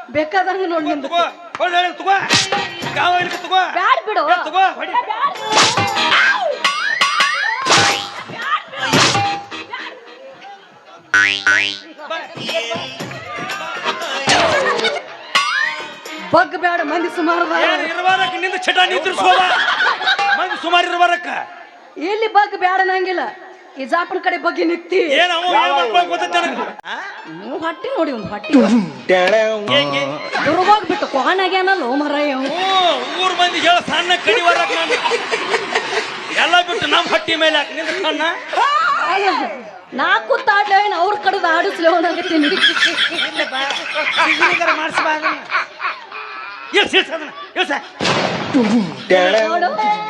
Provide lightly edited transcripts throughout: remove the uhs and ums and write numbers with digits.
ಬೇಕಾದಂಗ ನೋಡಿ ತಗೋ ಹೊಳ್ಳೆ ತಗೋ ಗಾವ ಇಲ್ಲಿ ತಗೋ ಬ್ಯಾಡ್ ಬಿಡು ತಗೋ ಹೊಡಿ ಬಗ್ ಬ್ಯಾಡ ಮಂದಿ ಸುಮಾರು ಇರುವಾರಕ್ಕ ನಿಂದ ಚಟ ನಿಂತಿರ್ಸೋದ ಮಂದಿ ಸುಮಾರು ಇರುವಾರಕ್ಕ ಎಲ್ಲಿ ಬಗ್ ಬ್ಯಾಡ ನಂಗಿಲ್ಲ ಈ ಜಾಪನ ಕಡೆ ಬಗ್ಗೆ ನಿಕ್ತಿ ಏನ್ ಅವ ಏನ್ ಮಾಡ್ಬೇಕು ಗೊತ್ತೈತೆ ನನಗೆ ನೀವು ಹೊಟ್ಟಿ ನೋಡಿ ಒಂದು ಹೊಟ್ಟಿ ದುರ್ಗೋಗ್ಬಿಟ್ಟು ಕೊಹನಾಗ್ಯಾನಲ್ಲ ಮರಯ್ಯ ಊರ್ ಮಂದಿ ಹೇಳ ಸಣ್ಣ ಕಡಿವಾರಕ್ಕ ನಾನು ಎಲ್ಲ ಬಿಟ್ಟು ನಮ್ಮ ಹಟ್ಟಿ ಮೇಲೆ ಹಾಕಿ ನಿಂದ ಸಣ್ಣ ನಾ ಕೂತಾಡ್ಲೇ ಅವ್ರ ಕಡೆದ ಆಡಿಸ್ಲೇ ಹೋಗತ್ತೀನಿ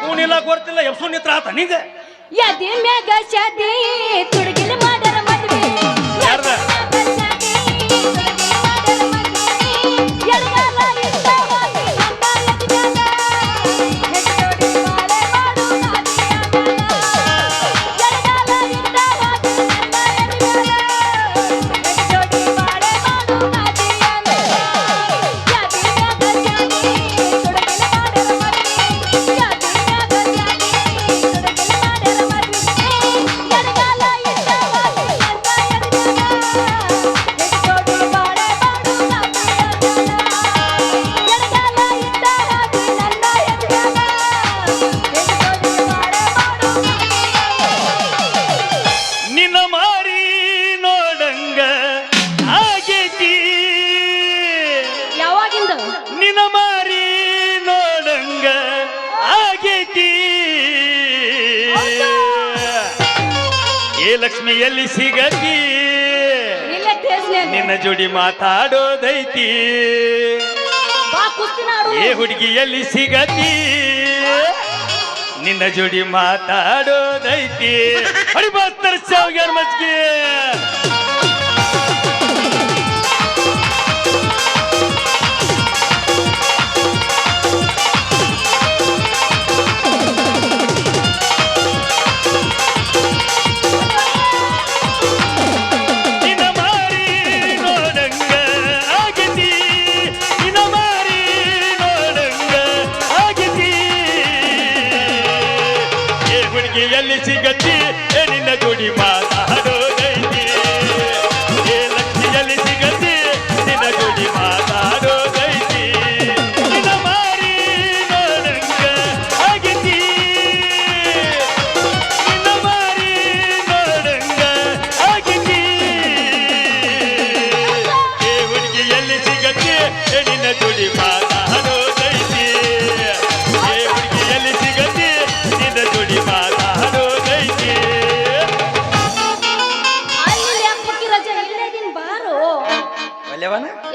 ಕೂನಿಲ್ಲ ಗೊತ್ತಿಲ್ಲ ಎಪ್ಸು ನಿತ್ರ ಆತ ನಿಂದೆ ಯದಿ ಮ್ಯಾಗ ಶಾದಿ ತುಡುಗಿಲಿ ಮಾಡರ ಮದ್ವೆ ಯಾರ್ದ ಲಕ್ಷ್ಮಿಯಲ್ಲಿ ಸಿಗತಿ ನಿನ್ನ ಜೋಡಿ ಮಾತಾಡೋದೈತಿ ಏ ಹುಡುಗಿಯಲ್ಲಿ ಸಿಗತಿ ನಿನ್ನ ಜೋಡಿ ಮಾತಾಡೋದೈತಿ ಹೊಡಿ ಬಾಸ್ತರ ಸಾವ್ಯಾರ ಮಜ್ಗೆ ಸಿಗತಿ ನಿನ್ನ ಜೋಡಿ ಮಾತಾಡೋದೈತಿ ಏ ಲಕ್ಷ್ಮಿಯಲ್ಲಿ ಸಿಗತಿ ನಿನ್ನ ಜೋಡಿ ಮಾತಾಡೋದೈತಿ ನಿನ್ನ ಮಾರಿ ನೋಡಂಗ ಆಗತಿ ನಿನ್ನ ಮಾರಿ ನೋಡಂಗ ಆಗತಿ ಏ ಹುಡುಗಿಯಲ್ಲಿ ಸಿಗತಿ ನಿನ್ನ ಜೋಡಿ ಮಾತಾಡೋದೈತಿ ಏ ಹುಡುಗಿಯಲ್ಲಿ ಸಿಗತಿ ನಿನ್ನ ಜೋಡಿ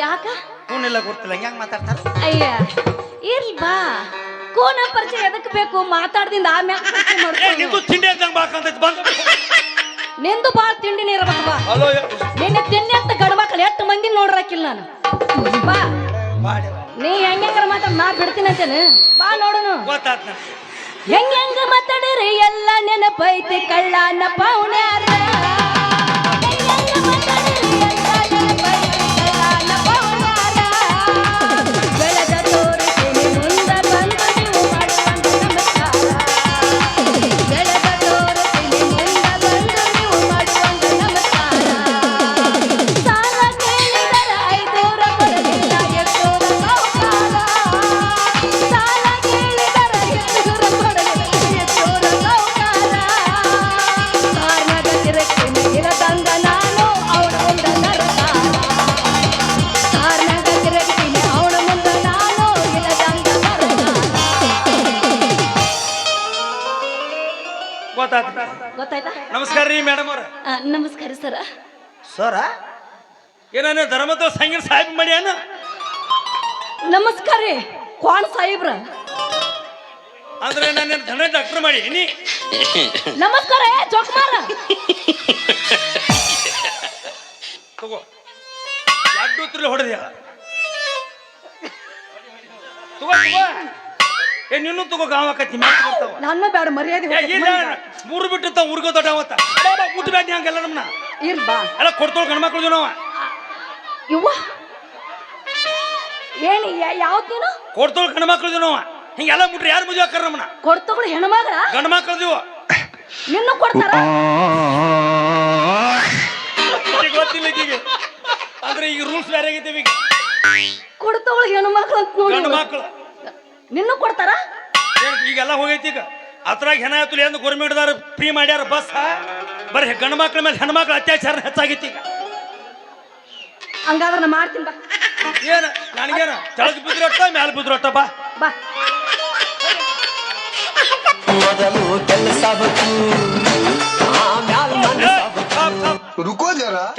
ಯಾಕ ಕೂನೆಲ್ಲ ಗೊತ್ತಿಲ್ಲ ಹೆಂಗ್ ಮಾತಾಡ್ತಾರ ಅಯ್ಯ ಇರ್ಲಿ ಬಾ ಕೋನ ಪರಿಚಯ ಎದಕ್ ಬೇಕು ಮಾತಾಡ್ದಿಂದ ಆಮ್ಯಾಗ ತಿಂಡಿ ಅಂತಂಗ್ ಬಾಕಂತ ಬಂದ ನಿಂದು ಬಾಳ ತಿಂಡಿನೇ ಇರ್ಬೇಕು ಬಾ ನಿನ್ನ ತಿಂಡಿ ಅಂತ ಗಂಡ ಮಕ್ಕಳು ಎಷ್ಟು ಮಂದಿ ನೋಡ್ರಾಕಿಲ್ಲ ನಾನು ಬಾ ನೀ ಹೆಂಗಾರ ಮಾತಾಡ್ ನಾ ಬಿಡ್ತೀನಿ ಅಂತೇನೆ ಬಾ ನೋಡೋನು ಹೆಂಗ ಮಾತಾಡಿರಿ ಎಲ್ಲ ನೆನಪೈತಿ ಕಳ್ಳನ ಪೌಣ್ಯಾರ ಗೊತ್ತಾಯ್ತಾ ನಮಸ್ಕಾರ ರೀ ಮೇಡಮ್ ಅವ್ರ ನಮಸ್ಕಾರ ಸರ ಸರ ಏನ ಧರ್ಮದ ಸಂಗೀತ ಸಾಹೇಬ್ ಮಾಡ್ಯಾನ ನಮಸ್ಕಾರ ರೀ ಕ್ವಾನ್ ಸಾಹೇಬ್ರ ಅಂದ್ರೆ ನಾನು ಧನ ಡಾಕ್ಟರ್ ಮಾಡಿ ನೀ ನಮಸ್ಕಾರ ಜೋಕ್ಮಾರ ತಗೋ ಎರಡು ತುಳಿ ಹೊಡೆದ್ಯಾ ತಗೋ ತಗೋ ಏ ನಿನ್ನೂ ತಗೋ ಗಾವ ಆಕತಿ ನನ್ನ ಬೇಡ ಮರ್ಯಾದೆ ಮೂರು ಬಿಟ್ಟು ಊರ್ಗೋ ದೊಡ್ಡ ಅವತ್ತ ಊಟ ಬ್ಯಾಟಿ ಹಂಗೆಲ್ಲ ನಮ್ಮನ್ನ ಇರ್ ಬಾ ಎಲ್ಲ ಕೊಡ್ತೋಳ್ ಗಂಡ್ಮಕ್ಳು ನಾವ ಇವ್ವ ಏನ್ ಯಾವ್ದು ನೀನು ಕೊಡ್ತೋಳ್ ಗಂಡ ಮಕ್ಳದು ನಾವು ಹಿಂಗೆಲ್ಲ ಮುಟ್ರಿ ಯಾರು ಮದುವೆ ಹಾಕಾರ ನಮ್ಮನ್ನ ಕೊಡ್ತಗಳು ಹೆಣ್ಮಗಳ ಗಂಡ ಮಕ್ಳದಿವು ನಿನ್ನೂ ಕೊಡ್ತಾರ ಗೊತ್ತಿಲ್ಲ ಈಗೀಗ ಅಂದ್ರೆ ಈಗ ರೂಲ್ಸ್ ಬೇರೆ ಆಗೈತೆ ಈಗ ಕೊಡ್ತಗಳು ಹೆಣ್ಮಕ್ಳು ಅಂತ ನೋಡಿ ಗಂಡ ಮಕ್ಳು ನಿನ್ನೂ ಕೊಡ್ತಾರ ಈಗೆಲ್ಲ ಹೋಗೈತಿ ಈಗ ಅದ್ರಾಗ ಹೆಣ ಆಯ್ತು ಎಂದು ಗೌರ್ಮೆಂಟ್ದಾರ ಫ್ರೀ ಮಾಡ್ಯಾರ ಬಸ್ ಬರೀ ಗಂಡ ಮಕ್ಳ ಮೇಲೆ ಹೆಣ್ಮಕ್ಳು ಅತ್ಯಾಚಾರ ಹೆಚ್ಚಾಗೈತಿ ಈಗ ಹಂಗಾದ್ರೆ ನಾ ಮಾಡ್ತೀನಿ ಬಾ ಏನ ನನಗೇನ ತೆಳಗ್ ಬಿದ್ರೊಟ್ಟ ಮ್ಯಾಲ ಬಿದ್ರೊಟ್ಟ ಬಾ ಬಾ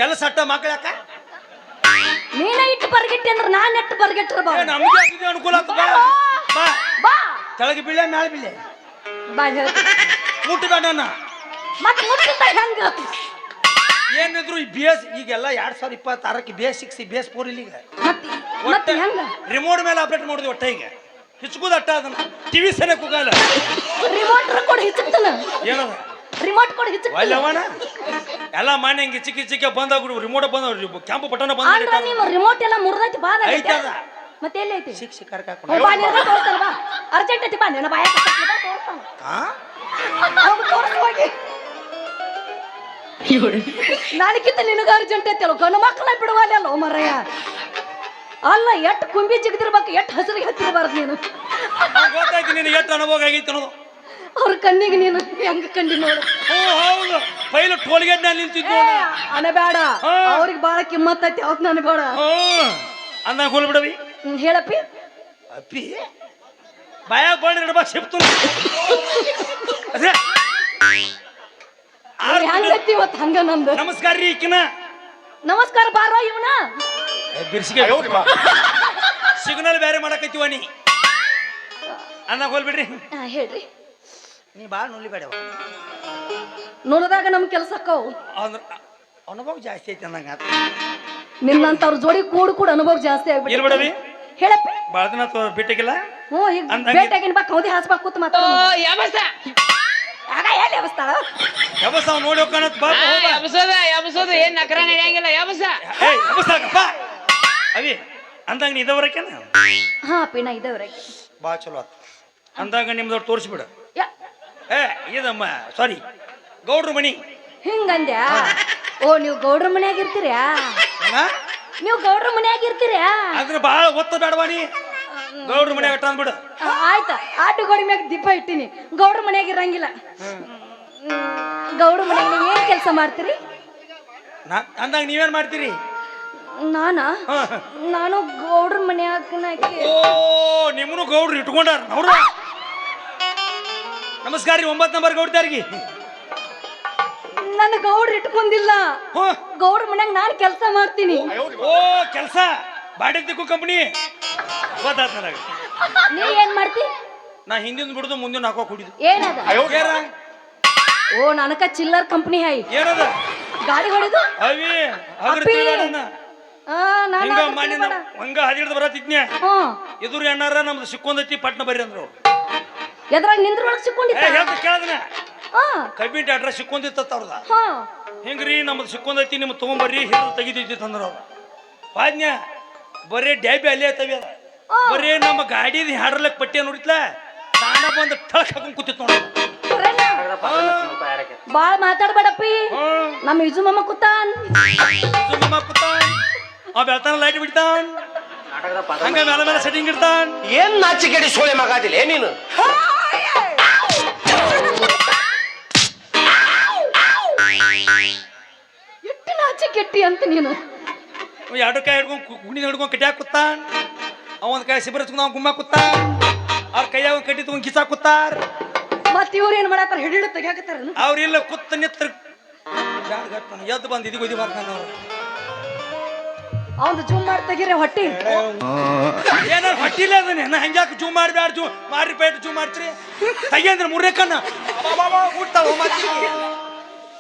ಕೆಲಸ ಅಟ್ಟ ಮಕ್ಳ ಯಾಕ ನೀನ ಇಟ್ಟು ಬರ್ಗಿಟ್ಟಿ ಅಂದ್ರೆ ನಾನ್ ಎಟ್ಟು ಬರ್ಗಿಟ್ರ ಬಾ ನಮ್ಗೆ ಆಗಿದ್ದು ಅನುಕೂಲ ಆಗ್ತದ ಬಾ ಬಾ ತೆಳಗ್ ಬೀಳೆ ಮ್ಯಾಲ ಬೀಳೆ ಬಾ ಹೇಳ್ತೀನಿ ಮುಟ್ಟಬೇಡ ಮತ್ತೆ ಮುಟ್ಟಿದ್ದ ಹೆಂಗ ಏನಿದ್ರು ಈ BS ಈಗೆಲ್ಲ 2026ಕ್ಕೆ BS6 BS4 ಇಲ್ಲಿಗ ಮತ್ತೆ ಹೆಂಗ ರಿಮೋಟ್ ಮೇಲೆ ಆಪರೇಟ್ ಮಾಡಿದ್ವಿ ಒಟ್ಟ ಈಗ ಹಿಚ್ಕುದ ಅಟ್ಟ ಅದನ್ನ ಟಿವಿ ಸೆನೆ ಕೂಗಲ್ಲ ರಿಮೋಟ್ ಕೊಡು ಹಿಚ್ಚಕ್ತನ ಏನದ ರಿಮೋಟ್ ಕೊಡು ಹಿಚ್ಚಕ್ತನ ಅಲ್ಲವನ ಎಲ್ಲ ಮಾನ್ಯ ಹಿಂಗೆ ಚಿಕ್ಕ ಬಂದಾಗ್ಬಿಡು ರಿಮೋಟ್ ಬಂದ ಕೆಂಪು ಬಟನ್ ಬಂದ ಅಂದ್ರೆ ನಿಮ್ಮ ರಿಮೋಟ್ ಎಲ್ಲ ಮುರಿದೈತಿ ಬಾ ಐತದ ಮತ್ತೆ ಎಲ್ಲಿ ಐತಿ ಶಿಕ್ಷೆ ಕರ್ಕ ಬಾ ನೀನು ತೋರಿಸ್ತಾನ ಬಾ ಅರ್ಜೆಂಟ್ ಐತಿ ಬಾ ನಿನ್ನ ಬಾಯ ತೋರಿಸ್ತಾನ ಹೋಗಿ ತೋರಿಸ್ ಹೋಗಿ ನನಗಿಂತ ನಿನಗ ಅರ್ಜೆಂಟ್ ಐತಿ ಅಲ್ಲ ಗಂಡು ಮಕ್ಕಳ ಬಿಡುವಲ್ಲ ಅಲ್ಲೋ ಮರಯ್ಯ ಅಲ್ಲ ಎಟ್ಟು ಕುಂಬಿ ಜಿಗದಿರ್ಬೇಕು ಎಟ್ಟು ಹಸಿರಿಗೆ ಹತ್ತಿರಬಾರ್ದು ನೀನು ಗೊತ್ತಾಯ್ತು ನೀನು ಎಷ್ಟು ಅನುಭವ ಆಗೈತೆ ಅನ್ನೋದು ಅವ್ರ ಕಣ್ಣಿಗೆ ನೀನು ಹೆಂಗ ಕಂಡಿ ನೋಡು ಹೌದು ಪೈಲ ಟೋಲ್ಗೇಟ್ ನಲ್ಲಿ ನಿಂತಿದ್ದು ಅನಬೇಡ ಅವ್ರಿಗೆ ಬಾಳ ಕಿಮ್ಮತ್ ಐತಿ ಅವತ್ ನನಬೇಡ ಅಂದಾಗ ಹೋಲ್ ಬಿಡವಿ ಹೇಳಪ್ಪಿ ಅಪ್ಪಿ ಬಾಯಾಗ ಬಾಳ ಬಾ ಸಿಪ್ತು ಹೆಂಗೈತಿ ಇವತ್ತು ಹಂಗ ನಂದು ನಮಸ್ಕಾರ ರೀ ಈಕಿನ ನಮಸ್ಕಾರ ಬಾರೋ ಇವನ ಬಿರ್ಸಿಗೆ ಸಿಗ್ನಲ್ ಬೇರೆ ಮಾಡಕೈತಿವ ನೀ ಅಂದಾಗ ಹೋಲ್ ಬಿಡ್ರಿ ಹೇಳ್ರಿ ನೀ ಬಾಳ ನುಲಿ ಬೇಡವ ನೋಡಿದಾಗ ನಮ್ ಕೆಲಸ ಅಕ್ಕವು ಅಂದ್ರ ಅನುಭವ ಜಾಸ್ತಿ ಐತಿ ಅಂದಂಗ ನಿನ್ನಂತವ್ರ ಜೋಡಿ ಕೂಡ ಅನುಭವ ಜಾಸ್ತಿ ಆಗ್ಬಿಟ್ಟು ಎಲ್ ಬಿಡವಿ ಹೇಳಪ್ಪಿ ಬಾಳ ದಿನ ಬಿಟ್ಟಿಗಿಲ್ಲ ಹ್ಞೂ ಈಗ ಭೇಟಿಯಾಗಿನ ಬಾ ಕೌದಿ ಹಾಸ್ಬಾ ಕೂತ್ ಮಾತಾಡ ಆಗ ಹೇಳಿ ಅವಸ್ಥಾಳ ಯಬಸ ನೋಡಿ ಹೋಗೋಣತ್ ಬಾ ಎಬ್ಸೋದ ಏನ್ ನಕರ ನಡೆಯಂಗಿಲ್ಲ ಎಬ್ಸ ಯಬಸಾಕಪ್ಪ ಅವಿ ಅಂದಾಗ ನೀ ಇದವರಕೇನ ಹಾ ಪಿನ ಇದವ್ರಿಗೆ ಬಾ ಚಲೋ ಆತ ಅಂದಾಗ ನಿಮ್ದವ್ರು ತೋರಿಸ್ಬಿಡು ಇದಮ್ಮ ಸಾರಿ ಗೌಡ್ರ ಮನಿ ಹಿಂಗಂದ್ಯಾ ಓ ನೀವು ಗೌಡ್ರ ಮನ್ಯಾಗ ಇರ್ತೀರ್ಯಾ ನೀವು ಗೌಡ್ರ ಮನ್ಯಾಗ ಇರ್ತೀರ್ಯಾ ಅದ್ರ ಬಾಳ ಒತ್ತ ಬೇಡವಾ ನೀ ಗೌಡ್ರ ಮನ್ಯಾಗ ಅಟ್ಟ ಅಂದ್ಬಿಡು ಆಯ್ತಾ ಆಟು ಗೋಡಿ ಮ್ಯಾಗ ದೀಪ ಇಟ್ಟಿನಿ ಗೌಡ್ರ ಮನ್ಯಾಗ ಇರಂಗಿಲ್ಲ ಗೌಡ್ರ ಮನ್ಯಾಗ ನೀವು ಏನ್ ಕೆಲಸ ಮಾಡ್ತೀರಿ ಅಂದಾಗ ನೀವೇನ್ ಮಾಡ್ತೀರಿ ನಾನು ಗೌಡ್ರ ಮನ್ಯಾಗ ಓ ನಿಮ್ಮನು ಗೌಡ್ರು ಇಟ್ಕೊಂಡಾರ ಅವ್ರ ನಮಸ್ಕಾರ ರೀ 9 ನಂಬರ್ ಗೌಡ್ತಾರ್ಗಿ ನನ್ನ ಗೌಡ್ರು ಇಟ್ಕೊಂಡಿಲ್ಲ ಗೌಡ್ರ ಮನ್ಯಾಗ ನಾನು ಕೆಲಸ ಮಾಡ್ತೀನಿ ಓ ಕೆಲಸ ಬಾಡಿದ್ದಿಕ್ಕು ಕಂಪನಿ ಗೊತ್ತಾತ ನನಗ ನೀ ಏನ್ ಮಾಡ್ತಿ ನಾ ಹಿಂದಿನ ಬಿಡುದು ಮುಂದಿನ ಹಾಕೋ ಕುಡಿದು ಏನದ ಓ ನನಕ ಚಿಲ್ಲರ್ ಕಂಪನಿ ಹೈ ಏನದ ಗಾಡಿ ಹೊಡಿದು ಅವಿ ಹಂಗ ಹದಿಡ್ದು ಬರತ್ತಿದ್ನ್ಯ ಎದುರು ಎಣ್ಣಾರ ನಮ್ದು ಸಿಕ್ಕೊಂದೈತಿ ಪಟ್ನ ಬರ್ರಿ ಅಂದ್ರು ಎದ್ರಾಗ ನಿಂದ್ರೊಳಗೆ ಸಿಕ್ಕೊಂಡಿದ್ದ ಕೇಳದನ ಕಬ್ಬಿನ ಅಡ್ರೆಸ್ ಸಿಕ್ಕೊಂಡಿತ್ತ ಅವ್ರದ ಹಿಂಗ್ರಿ ನಮ್ದು ಸಿಕ್ಕೊಂದೈತಿ ನಿಮ್ ತಗೊಂಬರ್ರಿ ಹಿಡಿದು ತೆಗಿತೈತಿ ಅಂದ್ರ ಅವ್ರ ವಾದ್ನ್ಯ ಬರೀ ಡ್ಯಾಬಿ ಅಲ್ಲೇ ಐತವಿ ಅದ ಬರೀ ನಮ್ಮ ಗಾಡಿದ ಹಾಡ್ರಲಕ್ ಪಟ್ಟಿ ನೋಡಿತ್ಲ ತಾನ ಬಂದು ಠಳಕ್ ಹಾಕೊಂಡ್ ಕೂತಿತ್ ನೋಡ ಬಾಳ ಮಾತಾಡ್ಬೇಡಪ್ಪಿ ನಮ್ಮ ಇಜು ಮಮ್ಮ ಕೂತಾನ್ ಅವ ಬೆಳ್ತಾನ ಲೈಟ್ ಬಿಡ್ತಾನ್ ಹಂಗ ಮೇಲೆ ಮೇಲೆ ಸೆಟ್ಟಿಂಗ್ ಇಡ್ತಾನ್ ಏನ್ ನಾಚಿಕೆಡಿ ಸೋಳೆ ಮಗಾದಿಲ್ಲ ನೀನು ಎಷ್ಟು ನಾಚಿ ಕೆಟ್ಟಿ ಅಂತ ನೀನು ಎರಡು ಕೈ ಹಿಡ್ಕೊಂಡು ಗುಣಿ ಹಿಡ್ಕೊಂಡು ಕಟ್ಯಾಕ ಕೂತಾನ್ ಅವನ್ ಕೈ ಸಿಬರ್ ಹಚ್ಕೊಂಡು ಗುಮ್ಮ ಕೂತಾನ್ ಅವ್ರ ಕೈಯಾಗ ಕಟ್ಟಿ ತಗೊಂಡ್ ಕಿಚಾ ಕೂತಾರ ಮತ್ ಇವ್ರು ಏನ್ ಮಾಡತ್ತಾರ ಹಿಡಿದು ತೆಗ್ಯಾಕತ್ತಾರ ಅವ್ರಿಲ್ಲ ಕುತ್ತ ನಿತ್ರ ಎದ್ದು ಬಂದ್ ಇದು ಗುದಿ ಬರ್ತಾನ ಅವ್ರು ಅವಂದು ಜೂಮ್ ಮಾಡಿ ತೆಗೀರಿ ಹೊಟ್ಟಿ ಏನಾರು ಹೊಟ್ಟಿಲ್ಲ ಅದನ್ನ ನಾ ಹಂಗ್ಯಾಕ ಜೂಮ್ ಮಾಡ್ಬ್ಯಾಡ ಜೂ ಮಾರಿ ಪೇಟ್ ಜೂಮ್ ಮಾಡ್ತೀರಿ ತೆಗಿ ಅಂದ್ರೆ ಮೂರೇ ಕಣ್ಣ ಊಡ್ತಾವ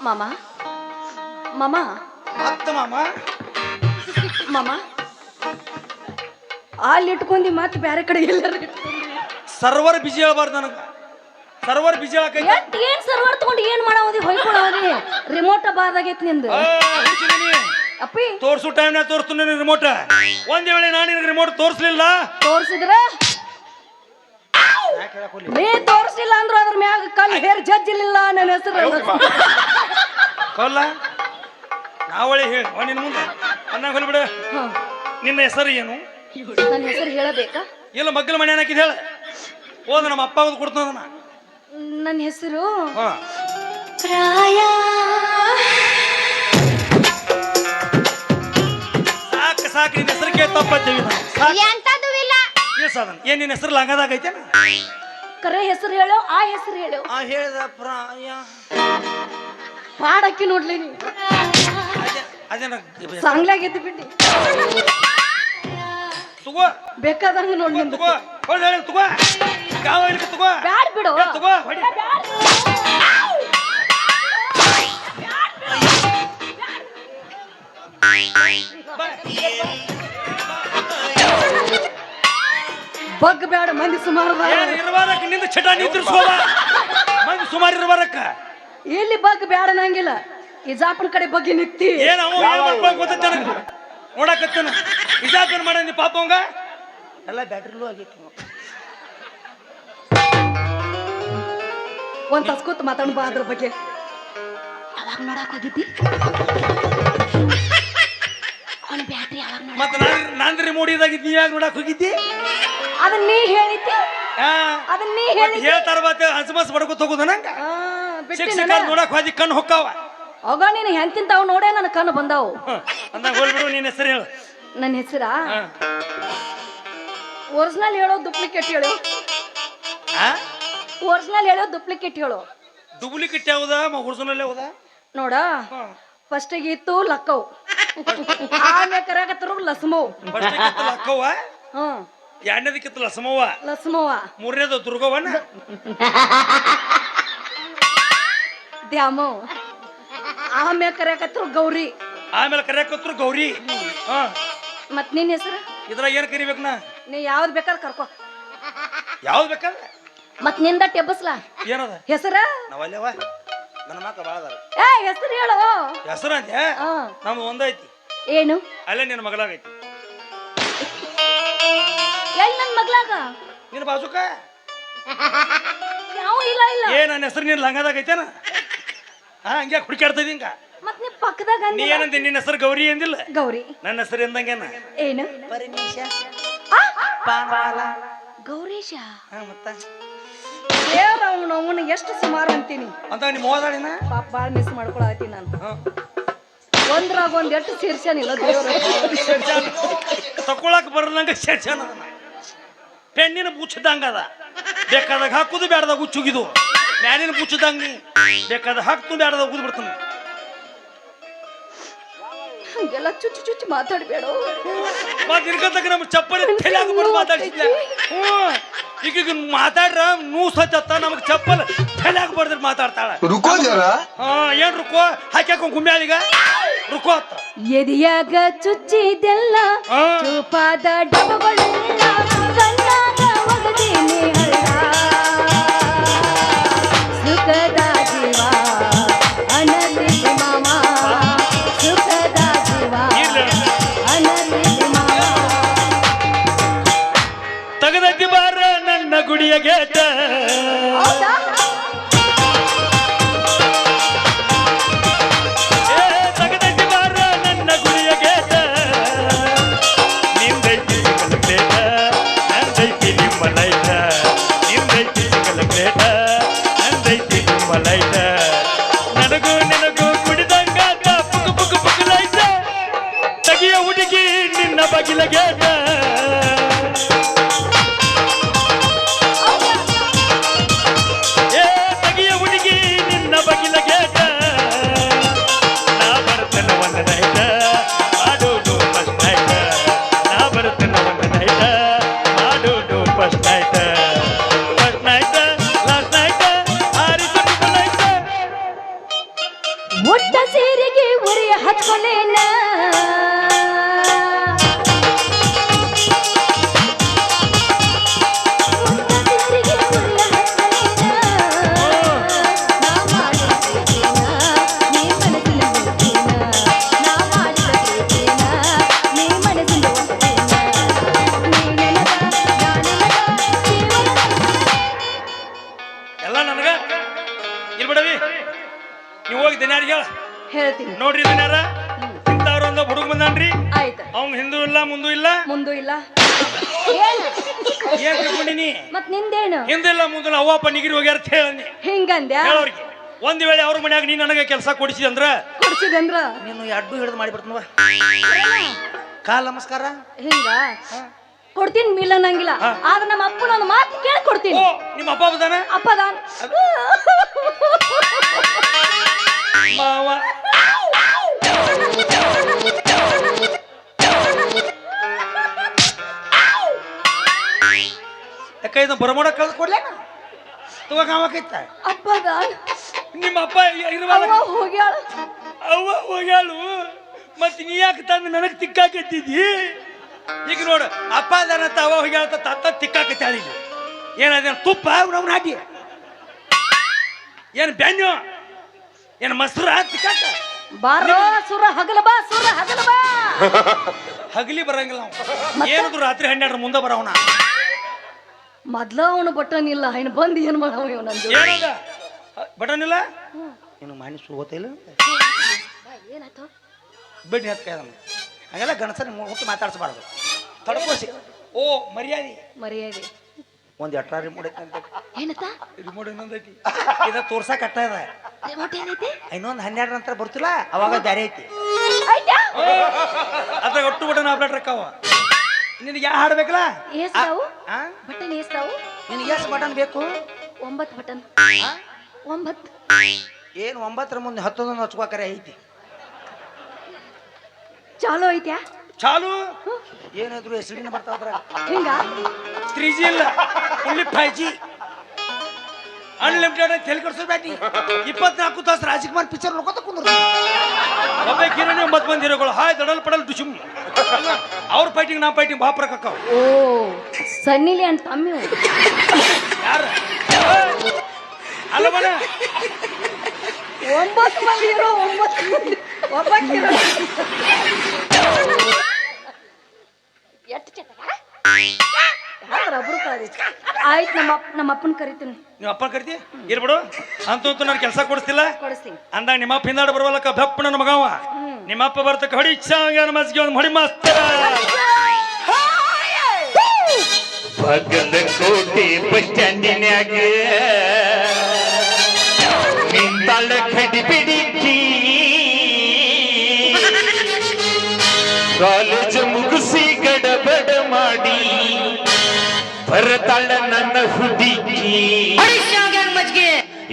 ಮಾಮ ಮಾಮ ಮತ್ತ ಮಾಮ ಮಾಮ ಅಲ್ಲಿ ಇಟ್ಕೊಂಡಿ ಮತ್ತೆ ಬೇರೆ ಕಡೆ ಎಲ್ಲಾರು ಸರ್ವರ್ ಬಿಜಿ ಹೇಳ್ಬಾರ್ದು ನನಗ ಸರ್ವರ್ ಬಿಜಿ ಹೇಳಕೈತಿ ಏನ್ ಸರ್ವರ್ ತಗೊಂಡು ಏನ್ ಮಾಡಾವದಿ ಹೊಯ್ಕೊಳವದಿ ರಿಮೋಟ್ ಬಾದಾಗೈತಿ ನಿಂದು ಅಪ್ಪಿ ತೋರ್ಸು ಟೈಮ್ನಾಗ ತೋರಿಸ್ತೀನಿ ರಿಮೋಟ್. ಒಂದ್ ವೇಳೆ ನಾನು ನಿನಗೆ ರಿಮೋಟ್ ತೋರಿಸ್ಲಿಲ್ಲ ತೋರ್ಸಿದ್ರ ನೀ ತೋರ್ಸಿಲ್ಲ ಅಂದ್ರ ಅದ್ರ ಮ್ಯಾಗ ಕಲ್ ಹೇರ್ ಜಜ್ಜಿಲಿಲ್ಲ ನನ್ನ ಹೆಸರು ಕೊಲ್ಲ ನಾವಳಿ ಹೇಳಿ ನಿನ್ನ ಮುಂದೆ ಅನ್ನ ಹೊಲ್ಬಿಡ. ನಿನ್ನ ಹೆಸರು ಏನು? ನನ್ನ ಹೆಸರು ಹೇಳಬೇಕಾ? ಇಲ್ಲ ಮಗ್ಗಲ ಮನೆ ಹಾಕಿದ್ ಹೇಳ. ಹೋದ ನಮ್ಮ ಅಪ್ಪ ಅವ್ದು ಕೊಡ್ತಾನ. ನನ್ನ ಹೆಸರು ಹಾ ಪ್ರಾಯ. ಸಾಕು ಸಾಕು ನಿನ್ನ ಹೆಸರು ಕೇಳಿ ತಪ್ಪತ್ತೀವಿ ನಾವು. ಎಂತದು ಇಲ್ಲ ಸಾಧನ ಏನ್ ನಿನ್ನ ಹೆಸರು ಲಂಗದಾಗ ಐತೇನ? ಕರೆ ಹೆಸರು ಹೇಳೋ ಆ ಹೆಸರು ಹೇಳು. ಹೇಳ್ದ ಪ್ರಾಯ ಪಾಡಕ್ಕಿ ನೋಡ್ಲಿ ನೀ ಅದೇನ ಸಾಂಗ್ಲಾಗಿದ್ದು ಬಿಡಿ ತಗೋ ಬೇಕಾದಂಗ ನೋಡಿ ತಗೋ ಹೊಳ್ಳಿ ಹೇಳಿ ತಗೋ ಯಾವ ಇಲ್ಲಿ ತಗೋ ಬ್ಯಾಡ್ ಬಿಡು ತಗೋ ಹೊಡಿ. ಬಗ್ ಬ್ಯಾಡ ಮಂದಿ ಸುಮಾರು ಏನ್ ಇರ್ಬಾರಕ್ಕ ನಿಂದ ಚಟ ನಿಂತ್ರ ಸೋಲ ಮಂದಿ ಸುಮಾರು ಇರ್ಬಾರಕ್ಕ. ಇಲ್ಲಿ ಬಗ್ ಬ್ಯಾಡ ನಂಗಿಲ್ಲ. ಈ ಜಾಪನ ಕಡೆ ಬಗ್ಗೆ ನಿಕ್ತಿ ಏನ್ ಅವ ಏನ್ ಮಾಡ್ಕೊಳಕ್ ಗೊತ್ತೈತೆ ನನಗೆ ನೋಡಕತ್ತನ ಇಜಾಪನ ಮಾಡ ನೀ ಪಾಪ ಅವಂಗ ಎಲ್ಲ ಬ್ಯಾಟ್ರಿಲೂ ಆಗೈತಿ. ಒಂದ್ ತಾಸ್ ಕೂತ್ ಮಾತಾಡ ಬಾ ಅದ್ರ ಬಗ್ಗೆ. ಅವಾಗ ನೋಡಕ್ ಹೋಗಿದ್ದಿ ಅವನ ಬ್ಯಾಟ್ರಿ ಅವಾಗ ನೋಡ. ಮತ್ತ ನಾನ್ ರಿಮೋಟ್ ಇದಾಗಿದ್ ನೀವ್ ಯಾಕೆ ನೋಡಕ್ ಹೋಗಿದ್ದಿ? ಅದನ್ನ ನೀ ಹೇಳಿದ್ದಿ ಅದನ್ನ ನೀ ಹೇಳಿದ್ದಿ. ಹೇಳ್ತಾರ ಬಾತ ಹಸಮಸ್ ಬಡ್ಕೊತ ಹೋಗುದ ನಂಗ ಬಿಟ್ಟಿ ಶಿಕ್ಷಕ ನೋಡಕ್ ಹೋದಿ ಕಣ್ಣು ಹೊಕ್ಕಾವ. ಆಗ ನೀನು ಹೆಂತಿಂತಾವ್ ನೋಡೇ ನನ್ನ ಕಣ್ಣು ಬಂದಾವು. ಅಂದಾಗ ಹೋಲ್ಬಿಡು ನಿನ್ನ ಹೆಸರು ಹೇಳು. ನನ್ನ ಹೆಸರಾ ಒರಿಜಿನಲ್ ಹೇಳೋ ಡುಪ್ಲಿಕೇಟ್ ಹೇಳು. ಒರಿಜಿನಲ್ ಹೇಳೋ ಡುಪ್ಲಿಕೇಟ್ ಹೇಳು. ಡುಪ್ಲಿಕೇಟ್ ಯಾವ್ದ ಒರಿಜಿನಲ್ ಯಾವ್ದ ನೋಡ ಫಸ್ಟಿಗೆ ಇತ್ತು ಲಕ್ಕವ್ ಆಮೇಲೆ ಕರೆಯಕತ್ತರು ಲಸ್ಮವ್. ಲಕ್ಕವ್ವ ಹ್ಮ್ ಎರಡನೇದಕ್ಕಿತ್ತು ಲಸಮವ್ವ ಲಸ್ಮವ್ವ ಮೂರನೇದು ದುರ್ಗವ್ವನ ದ್ಯಾಮವ್ ಆಮೇಲೆ ಕರೆಯಕತ್ತರು ಗೌರಿ ಆಮೇಲೆ ಕರೆಯಕತ್ರು ಗೌರಿ. ಮತ್ ನಿನ್ ಹೆಸರು ಇದ್ರಾಗ ಏನ್ ಕರಿಬೇಕು ನಾ? ನೀ ಯಾವ್ದು ಬೇಕಾದ್ರೆ ಕರ್ಕೊ. ಯಾವ್ದು ಬೇಕಾದ್ರೆ ಮತ್ ನಿಂದ ಟೆಬ್ಬಸ್ಲಾ ಏನದ ಹೆಸರ ನಾವಲ್ಲೇವ ನನ್ನ ಮಾತ ಬಾಳ ಅದಾರ. ಹೆಸರು ಹೇಳು. ಹೆಸರು ಅಂತೆ ನಮ್ದು ಒಂದೈತಿ. ಏನು? ಅಲ್ಲೇ ನಿನ್ನ ಮಗಳಾಗೈತಿ. ಎಲ್ಲಿ ನನ್ ಮಗ್ಲಾಗ ನಿನ್ನ ಬಾಜುಕ ಯಾವ ಇಲ್ಲ ಇಲ್ಲ. ನನ್ನ ಹೆಸರು ನಿನ್ನ ಲಂಗದಾಗ ಐತೇನ? ಹಂಗ್ಯಾ ಹುಡುಕಾಡ್ತಾ ಹಿಂಗ. ಮತ್ ನೀ ಪಕ್ಕದಾಗ ನೀ ಏನಂತ ನಿನ್ನ ಹೆಸರು ಗೌರಿ ಅಂದಿಲ್ಲ? ಗೌರಿ. ನನ್ನ ಹೆಸರು ಎಂದಂಗೇನ? ಏನು? ಪರಮೇಶ ಗೌರೀಶ. ಮತ್ತ ಅವನು ಎಷ್ಟು ಸುಮಾರು ಅಂತೀನಿ ಅಂತ ನಿಮ್ಮ ಹೋದಾಳಿನ ಪಾಪ ಬಾಳ ಮಿಸ್ ಮಾಡ್ಕೊಳತೀನಿ ನಾನು. ಒಂದ್ರಾಗ ಒಂದ್ ಎಷ್ಟು ಸೇರ್ಸ್ಯಾನಿಲ್ಲ ದೇವ್ರ. ತಕೊಳಕ್ ಬರಲಂಗ ಶೇಷನ್ ಅದನ್ನ ಪೆಣ್ಣಿನ ಬುಚ್ಚದಂಗ ಅದ. ಬೇಕಾದಾಗ ಹಾಕುದು ಬ್ಯಾಡದಾಗ ಹುಚ್ಚುಗಿದು ಮ್ಯಾಲಿನ ಬುಚ್ಚದಂಗ ಬೇಕಾದ ಹಾಕ್ತು ಬ್ಯಾಡದಾಗ ಉಗಿದು ಬಿಡ್ತಾನ. ಹಂಗೆಲ್ಲ ಚುಚ್ಚು ಚುಚ್ಚು ಮಾತಾಡ್ಬೇಡ. ಇರ್ಕಂತಕ ನಮ್ ಚಪ್ಪಲಿ ತಲೆಯಾಗ ಬಡ್ದು ಮಾತಾಡ್ಸಿದ್ಲ. ಈಗ ಮಾತಾಡ್ರ ನೂಸ್ ಹಚ್ಚತ್ತ ನಮಗ್ ಚಪ್ಪಲ್ ತಲೆಯಾಗ ಬಡ್ದ್ರ ಮಾತಾಡ್ತಾಳ. ಏನ್ ರುಕೋ ಹಾಕ್ಯಾಕೊಂಡ್ ಗುಮ್ಯಾಳಿಗ ರುಕೋ ಅತ್ತ ಎದಿಯಾಗ ಚುಚ್ಚಿದೆಲ್ಲ ಚೂಪಾದ ಡಬ್ಬಗಳೆಲ್ಲ ಕಣ್ಣಾಗ ಒಗದೀನಿ ಹಳ್ಳ ಸುಖದ ಜೀವ ಅನಲಿ ಮಾಮ ಸುಖದ ಜೀವ ಅನಲಿ ಮಾಮ. ತಗದತಿ ಬಾರ ನನ್ನ ಗುಡಿಯ ಗೇಟ ತಗದತಿ ಬಾರ ನನ್ನ ಗುಡಿಯ ಗೇಟ ನಿಂದೈತಿ ಕಲಕ್ಲೇಟ ನಂದೈತಿ ನಿಮ್ಮ ಲೈಟ ನಿಂದೈತಿ ಕಲಕ್ಲೇಟ ನಂದೈತಿ ನಿಮ್ಮ ಲೈಟ ನನಗೂ ನಿನಗೂ ಕುಡಿದಂಗ ಪುಕ್ ಪುಕ್ ಪುಕ್ ಲೈಟ ತಗಿಯ ಹುಡುಗಿ ನಿನ್ನ ಬಗಿಲ ಗೇಟ. ಹೇಳ್ತೀನಿ. ನೋಡ್ರಿ ಇದನ್ಯಾರ ಇಂಥವ್ರು ಒಂದು ಹುಡುಗ ಬಂದಾನ್ರಿ. ಆಯ್ತು. ಅವ್ನ್ ಹಿಂದೂ ಇಲ್ಲ ಮುಂದೂ ಇಲ್ಲ. ಮುಂದೂ ಇಲ್ಲ. ಏನ್ ತಿಳ್ಕೊಂಡಿನಿ? ಮತ್ ನಿಂದೇನು? ಹಿಂದಿಲ್ಲ ಮುಂದಿಲ್ಲ ಅವ್ವಪ್ಪ ನಿಗಿರಿ ಹೋಗ್ಯಾರ ಅಂತ ಹೇಳಿ ಹಿಂಗಂದ್ಯಾ? ಹೇಳೋರ್ಗೆ ಒಂದ್ ವೇಳೆ ಅವ್ರ ಮನ್ಯಾಗ ನೀ ನನಗೆ ಕೆಲಸ ಕೊಡಿಸಿದ ಅಂದ್ರ ಕೊಡ್ಸಿದಂದ್ರ ನೀನು ಅಡ್ಡು ಹಿಡಿದು ಮಾಡಿ ಬಿಡ್ತನವ. ಕಾಲ್ ನಮಸ್ಕಾರ. ಹಿಂಗ ಕೊಡ್ತೀನಿ ಮಿಲ್ಲ ನಂಗಿಲ್ಲ. ಆದ್ರೆ ನಮ್ಮ ಅಪ್ಪ ನನ್ನ ಮಾತು ಕೇಳಿ ಕೊಡ್ತೀನಿ. ಓ ನಿಮ್ಮ ಅಪ್ಪ ಬದಾನ? ಅಪ್ಪದಾನ್ ಮಾವ ಯಾಕ ಇದು ಬರಮೋಡ ಕಳ್ದು ಕೊಡ್ಲ ತಗೋಕ ಅವಕೈತ. ಅಪ್ಪದಾನ್ ನಿಮ್ಮ ಅಪ್ಪ ಇರುವಲ್ಲ ಹೋಗ್ಯಾಳ. ಅವ್ವ ಹೋಗ್ಯಾಳು. ಮತ್ ನೀ ಯಾಕೆ ತಂದು ನನಗ್ ತಿಕ್ಕಾಕತ್ತಿದ್ದಿ? ಈಗ ನೋಡು ಅಪ್ಪ ಅದನ್ನತ್ತ ಅವ ಹೋಗ್ಯಾಳ ತತ್ತ ತಿಕ್ಕಾಕತ್ತಾಳಿ. ಏನದೇನು ತುಪ್ಪ ನಾವು ನಾಟಿ ಏನು ಬೆಣ್ಣು ಏನು ಮೊಸರ ತಿಕ್ಕಾಕ ಬಾರೋ ಸುರ ಹಗಲ ಬಾ, ಸುರ ಹಗಲ ಬಾ. ಹಗಲಿ ಬರಂಗಿಲ್ಲ ನಾವು. ಏನದು ರಾತ್ರಿ 12 ಮುಂದೆ ಬರವನ. ಮೊದ್ಲ ಅವನು ಬಟನ್ ಇಲ್ಲ, ಇನ್ನು ಬಂದು ಏನ್ ಮಾಡವ ನಂದು. ಏನದ ಬಟನ್ ಇಲ್ಲ ನೀನು ಮಾನಿ ಸುಗೋತಿಲ್ಲ ಏನಾಯ್ತು? ಬಿಡ್ನಿ ಹತ್ ಕೈ ಹಂಗೆಲ್ಲ ಗಣಸನ ಮುಟ್ಟಿ ಮಾತಾಡ್ಸಬಾರ್ದು. ತಡ್ಕೋಸಿ. ಓ ಮರ್ಯಾದೆ ಒಂದ್ ಎಟ್ರ ರಿಮೋಟ್ ಐತಿ ಅಂತ. ಏನತ್ತ? ರಿಮೋಟ್ ಇನ್ನೊಂದೈತಿ ಇದ ತೋರ್ಸಕ್ ಅಟ್ಟ ಇದ. ರಿಮೋಟ್ ಏನೈತಿ? ಇನ್ನೊಂದ್ 12 ನಂತರ ಬರ್ತಿಲ್ಲ ಅವಾಗ ಬ್ಯಾರೆ ಐತಿ. ಅದ್ರಾಗ ಒಟ್ಟು ಬಟನ್ ಆಪ್ರೇಟರ್ ಅಕ್ಕಾವ. ನಿನಗೆ ಯಾವ ಹಾಡ್ಬೇಕಲ್ಲ ಏಸ್ತಾವು ಬಟನ್ ಏಸ್ತಾವು? ನಿನಗೆ ಎಷ್ಟು ಬಟನ್ ಬೇಕು? 9 ಬಟನ್. 9 ಏನು 9ರ ಮುಂದೆ 10 ಹಚ್ಕೋಕರೆ ಐತಿ. ಚಾಲು ಐತ್ಯಾ? ಚಾಲು ಏನಾದ್ರು ಹೆಸರಿನ ಬರ್ತಾವ್ರ. ಹಿಂಗ 3G ಇಲ್ಲ ಇಲ್ಲಿ 5G ಅನ್ಲಿಮಿಟೆಡ್ ತೆಲ್ ಕಟ್ಸೋ ಬ್ಯಾಟಿ. 24 ತಾಸು ರಾಜಕುಮಾರ್ ಪಿಕ್ಚರ್ ನೋಡ್ಕೊತ ಕುಂದ್ರು. ಒಬ್ಬ ಕಿರಣಿ 9 ಮಂದಿ ಹೀರೋಗಳು ಹಾಯ್ ದಡಲ್ ಪಡಲ್ ದುಶುಮ್. ಅವ್ರ ಫೈಟಿಂಗ್ ನಾ ಫೈಟಿಂಗ್ ಬಾಪ್ರಕ್ಕ. ಓ ಸನ್ನಿಲಿ ಅಂತ ತಮ್ಮಿ ಯಾರ ಅಲ್ಲವನ 9 ಮಂದಿ ಇರೋ 9 ಮಂದಿ ಒಬ್ಬ ಹೀರೋ. ಎಷ್ಟು ಚಟಕ ಆಯ್ತು. ನಮ್ಮ ಅಪ್ಪನ ಕರಿತೀನಿ. ನೀವು ಅಪ್ಪನ ಕರಿತಿ ಇರ್ಬಿಡು. ಅಂತೂ ನಾನು ಕೆಲಸ ಕೊಡಿಸ್ತಿಲ್ಲ ಕೊಡಿಸ್ತೀನಿ ಅಂದಾಗ ನಿಮ್ಮ ಅಪ್ಪ ಹಿಂದಾಡ ಬರುವಲ್ಲಕ್ಕ ಬೆಪ್ಪ ನನ್ನ ಮಗವ. ನಿಮ್ಮ ಅಪ್ಪ ಬರ್ತಕ್ಕ ಹೊಡಿ ಚಾಂಗ ಮಸ್ಗೆ ಒಂದು ಹೊಡಿ ಮಾಸ್ತರ. ಭಗದ ಕೋಟೆ ಬಸ್ ಸ್ಟ್ಯಾಂಡಿನ್ಯಾಗ ನಿಂತಾಳ ಕಡಿ ಬಿಡಿಕಿ ಕಾಲೇಜ್ ಮುಗಿಸಿ ಗಡಬಡ ಮಾಡಿ ಬರ್ತಾಳ ನನ್ನ ಹುಡುಗಿ.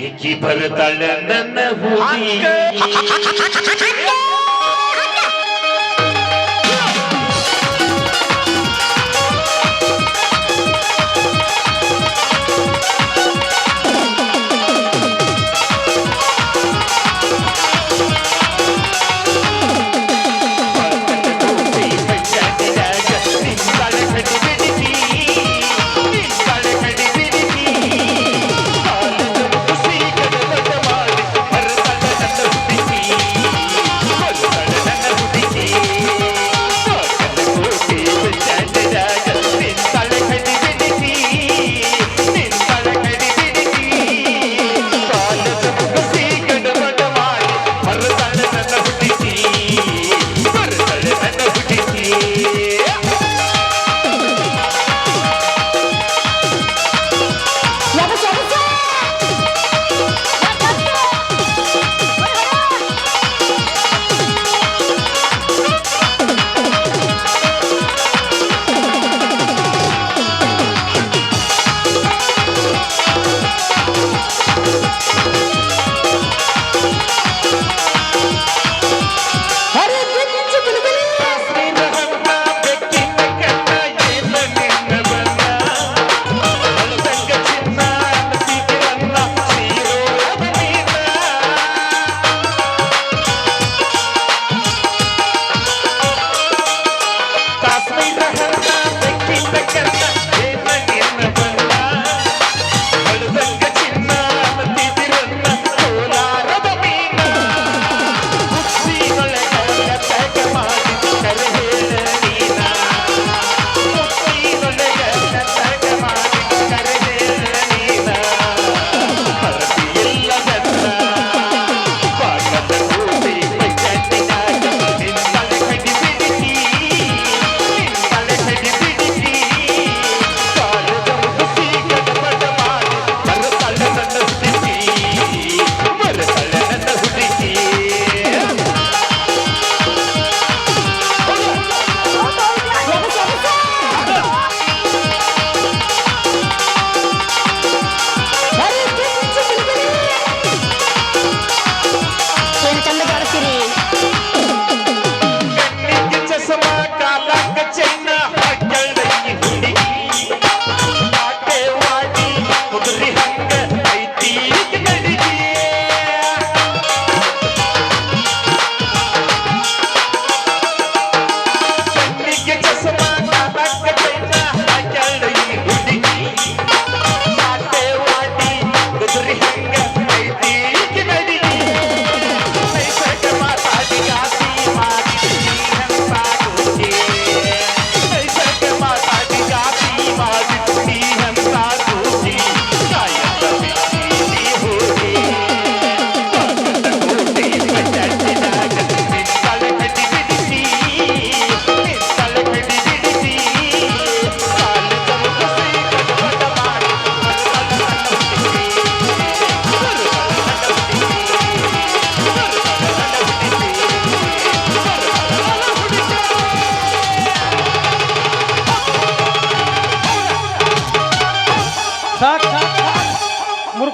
ಈಕಿ ಬರ್ತಾಳ ನನ್ನ ಹುಡುಗಿ.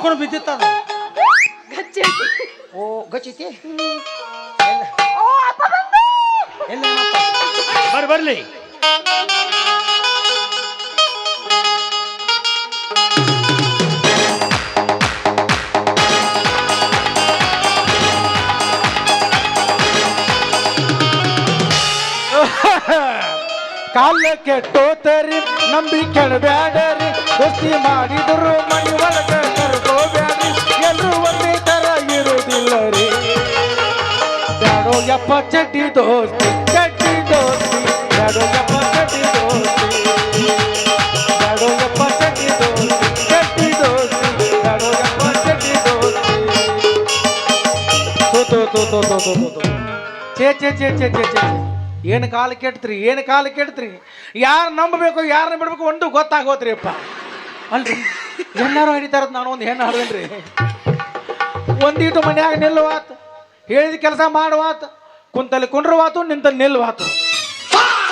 ಮುರ್ಕೊಂಡು ಬಿದ್ದಿತ್ತದ ಗಚ್ಚಿ ಓ ಗಚ್ಚೈತಿ ಬರ್ಲಿ ಕಾಲ ಕೆಟ್ಟೋತರಿ ನಂಬಿ ಕೆಳಬ್ಯಾಡರಿ ದೋಸ್ತಿ ಮಾಡಿದ್ರು ಮನಿ ಒಳಗ ಕರ್ಕೋಬ್ಯಾಡ್ರಿ ಎಲ್ರು ಒಂದೇ ತರ ಇರುವುದಿಲ್ಲ ರೀ ಬ್ಯಾಡೋ ಯಪ್ಪ ಚಡ್ಡಿ ದೋಸ್ತಿ ಬ್ಯಾಡೋ ಯಪ್ಪ ಚಡ್ಡಿ ದೋಸ್ತಿ ಬ್ಯಾಡೋ ಯಪ್ಪ ಚಡ್ಡಿ ದೋಸ್ತಿ ಬ್ಯಾಡೋ ಯಪ್ಪ ಚಡ್ಡಿ ದೋಸ್ತಿ ತೋ ಛೇ ಏನು ಕಾಲ ಕೆಡ್ತ್ರಿ ಯಾರು ನಂಬಬೇಕು ಯಾರನ್ನ ಬಿಡ್ಬೇಕು ಒಂದು ಗೊತ್ತಾಗೋತ್ರಿ ಅಪ್ಪ ಅಲ್ರಿ ಹೆಣ್ಣಾರು ಹಿಡಿತಾರದ್ ನಾನು ಒಂದು ಹೆಣ್ಣು ಹಾಡ್ದೇನ್ರಿ ಒಂದೀಟು ಮನ್ಯಾಗ ನಿಲ್ಲುವಾತು ಹೇಳಿದ ಕೆಲಸ ಮಾಡುವಾತು ಕುಂತಲ್ಲಿ ಕುಂಡ್ರವಾತು ನಿಂತಲ್ಲಿ ನಿಲ್ಲುವಾತು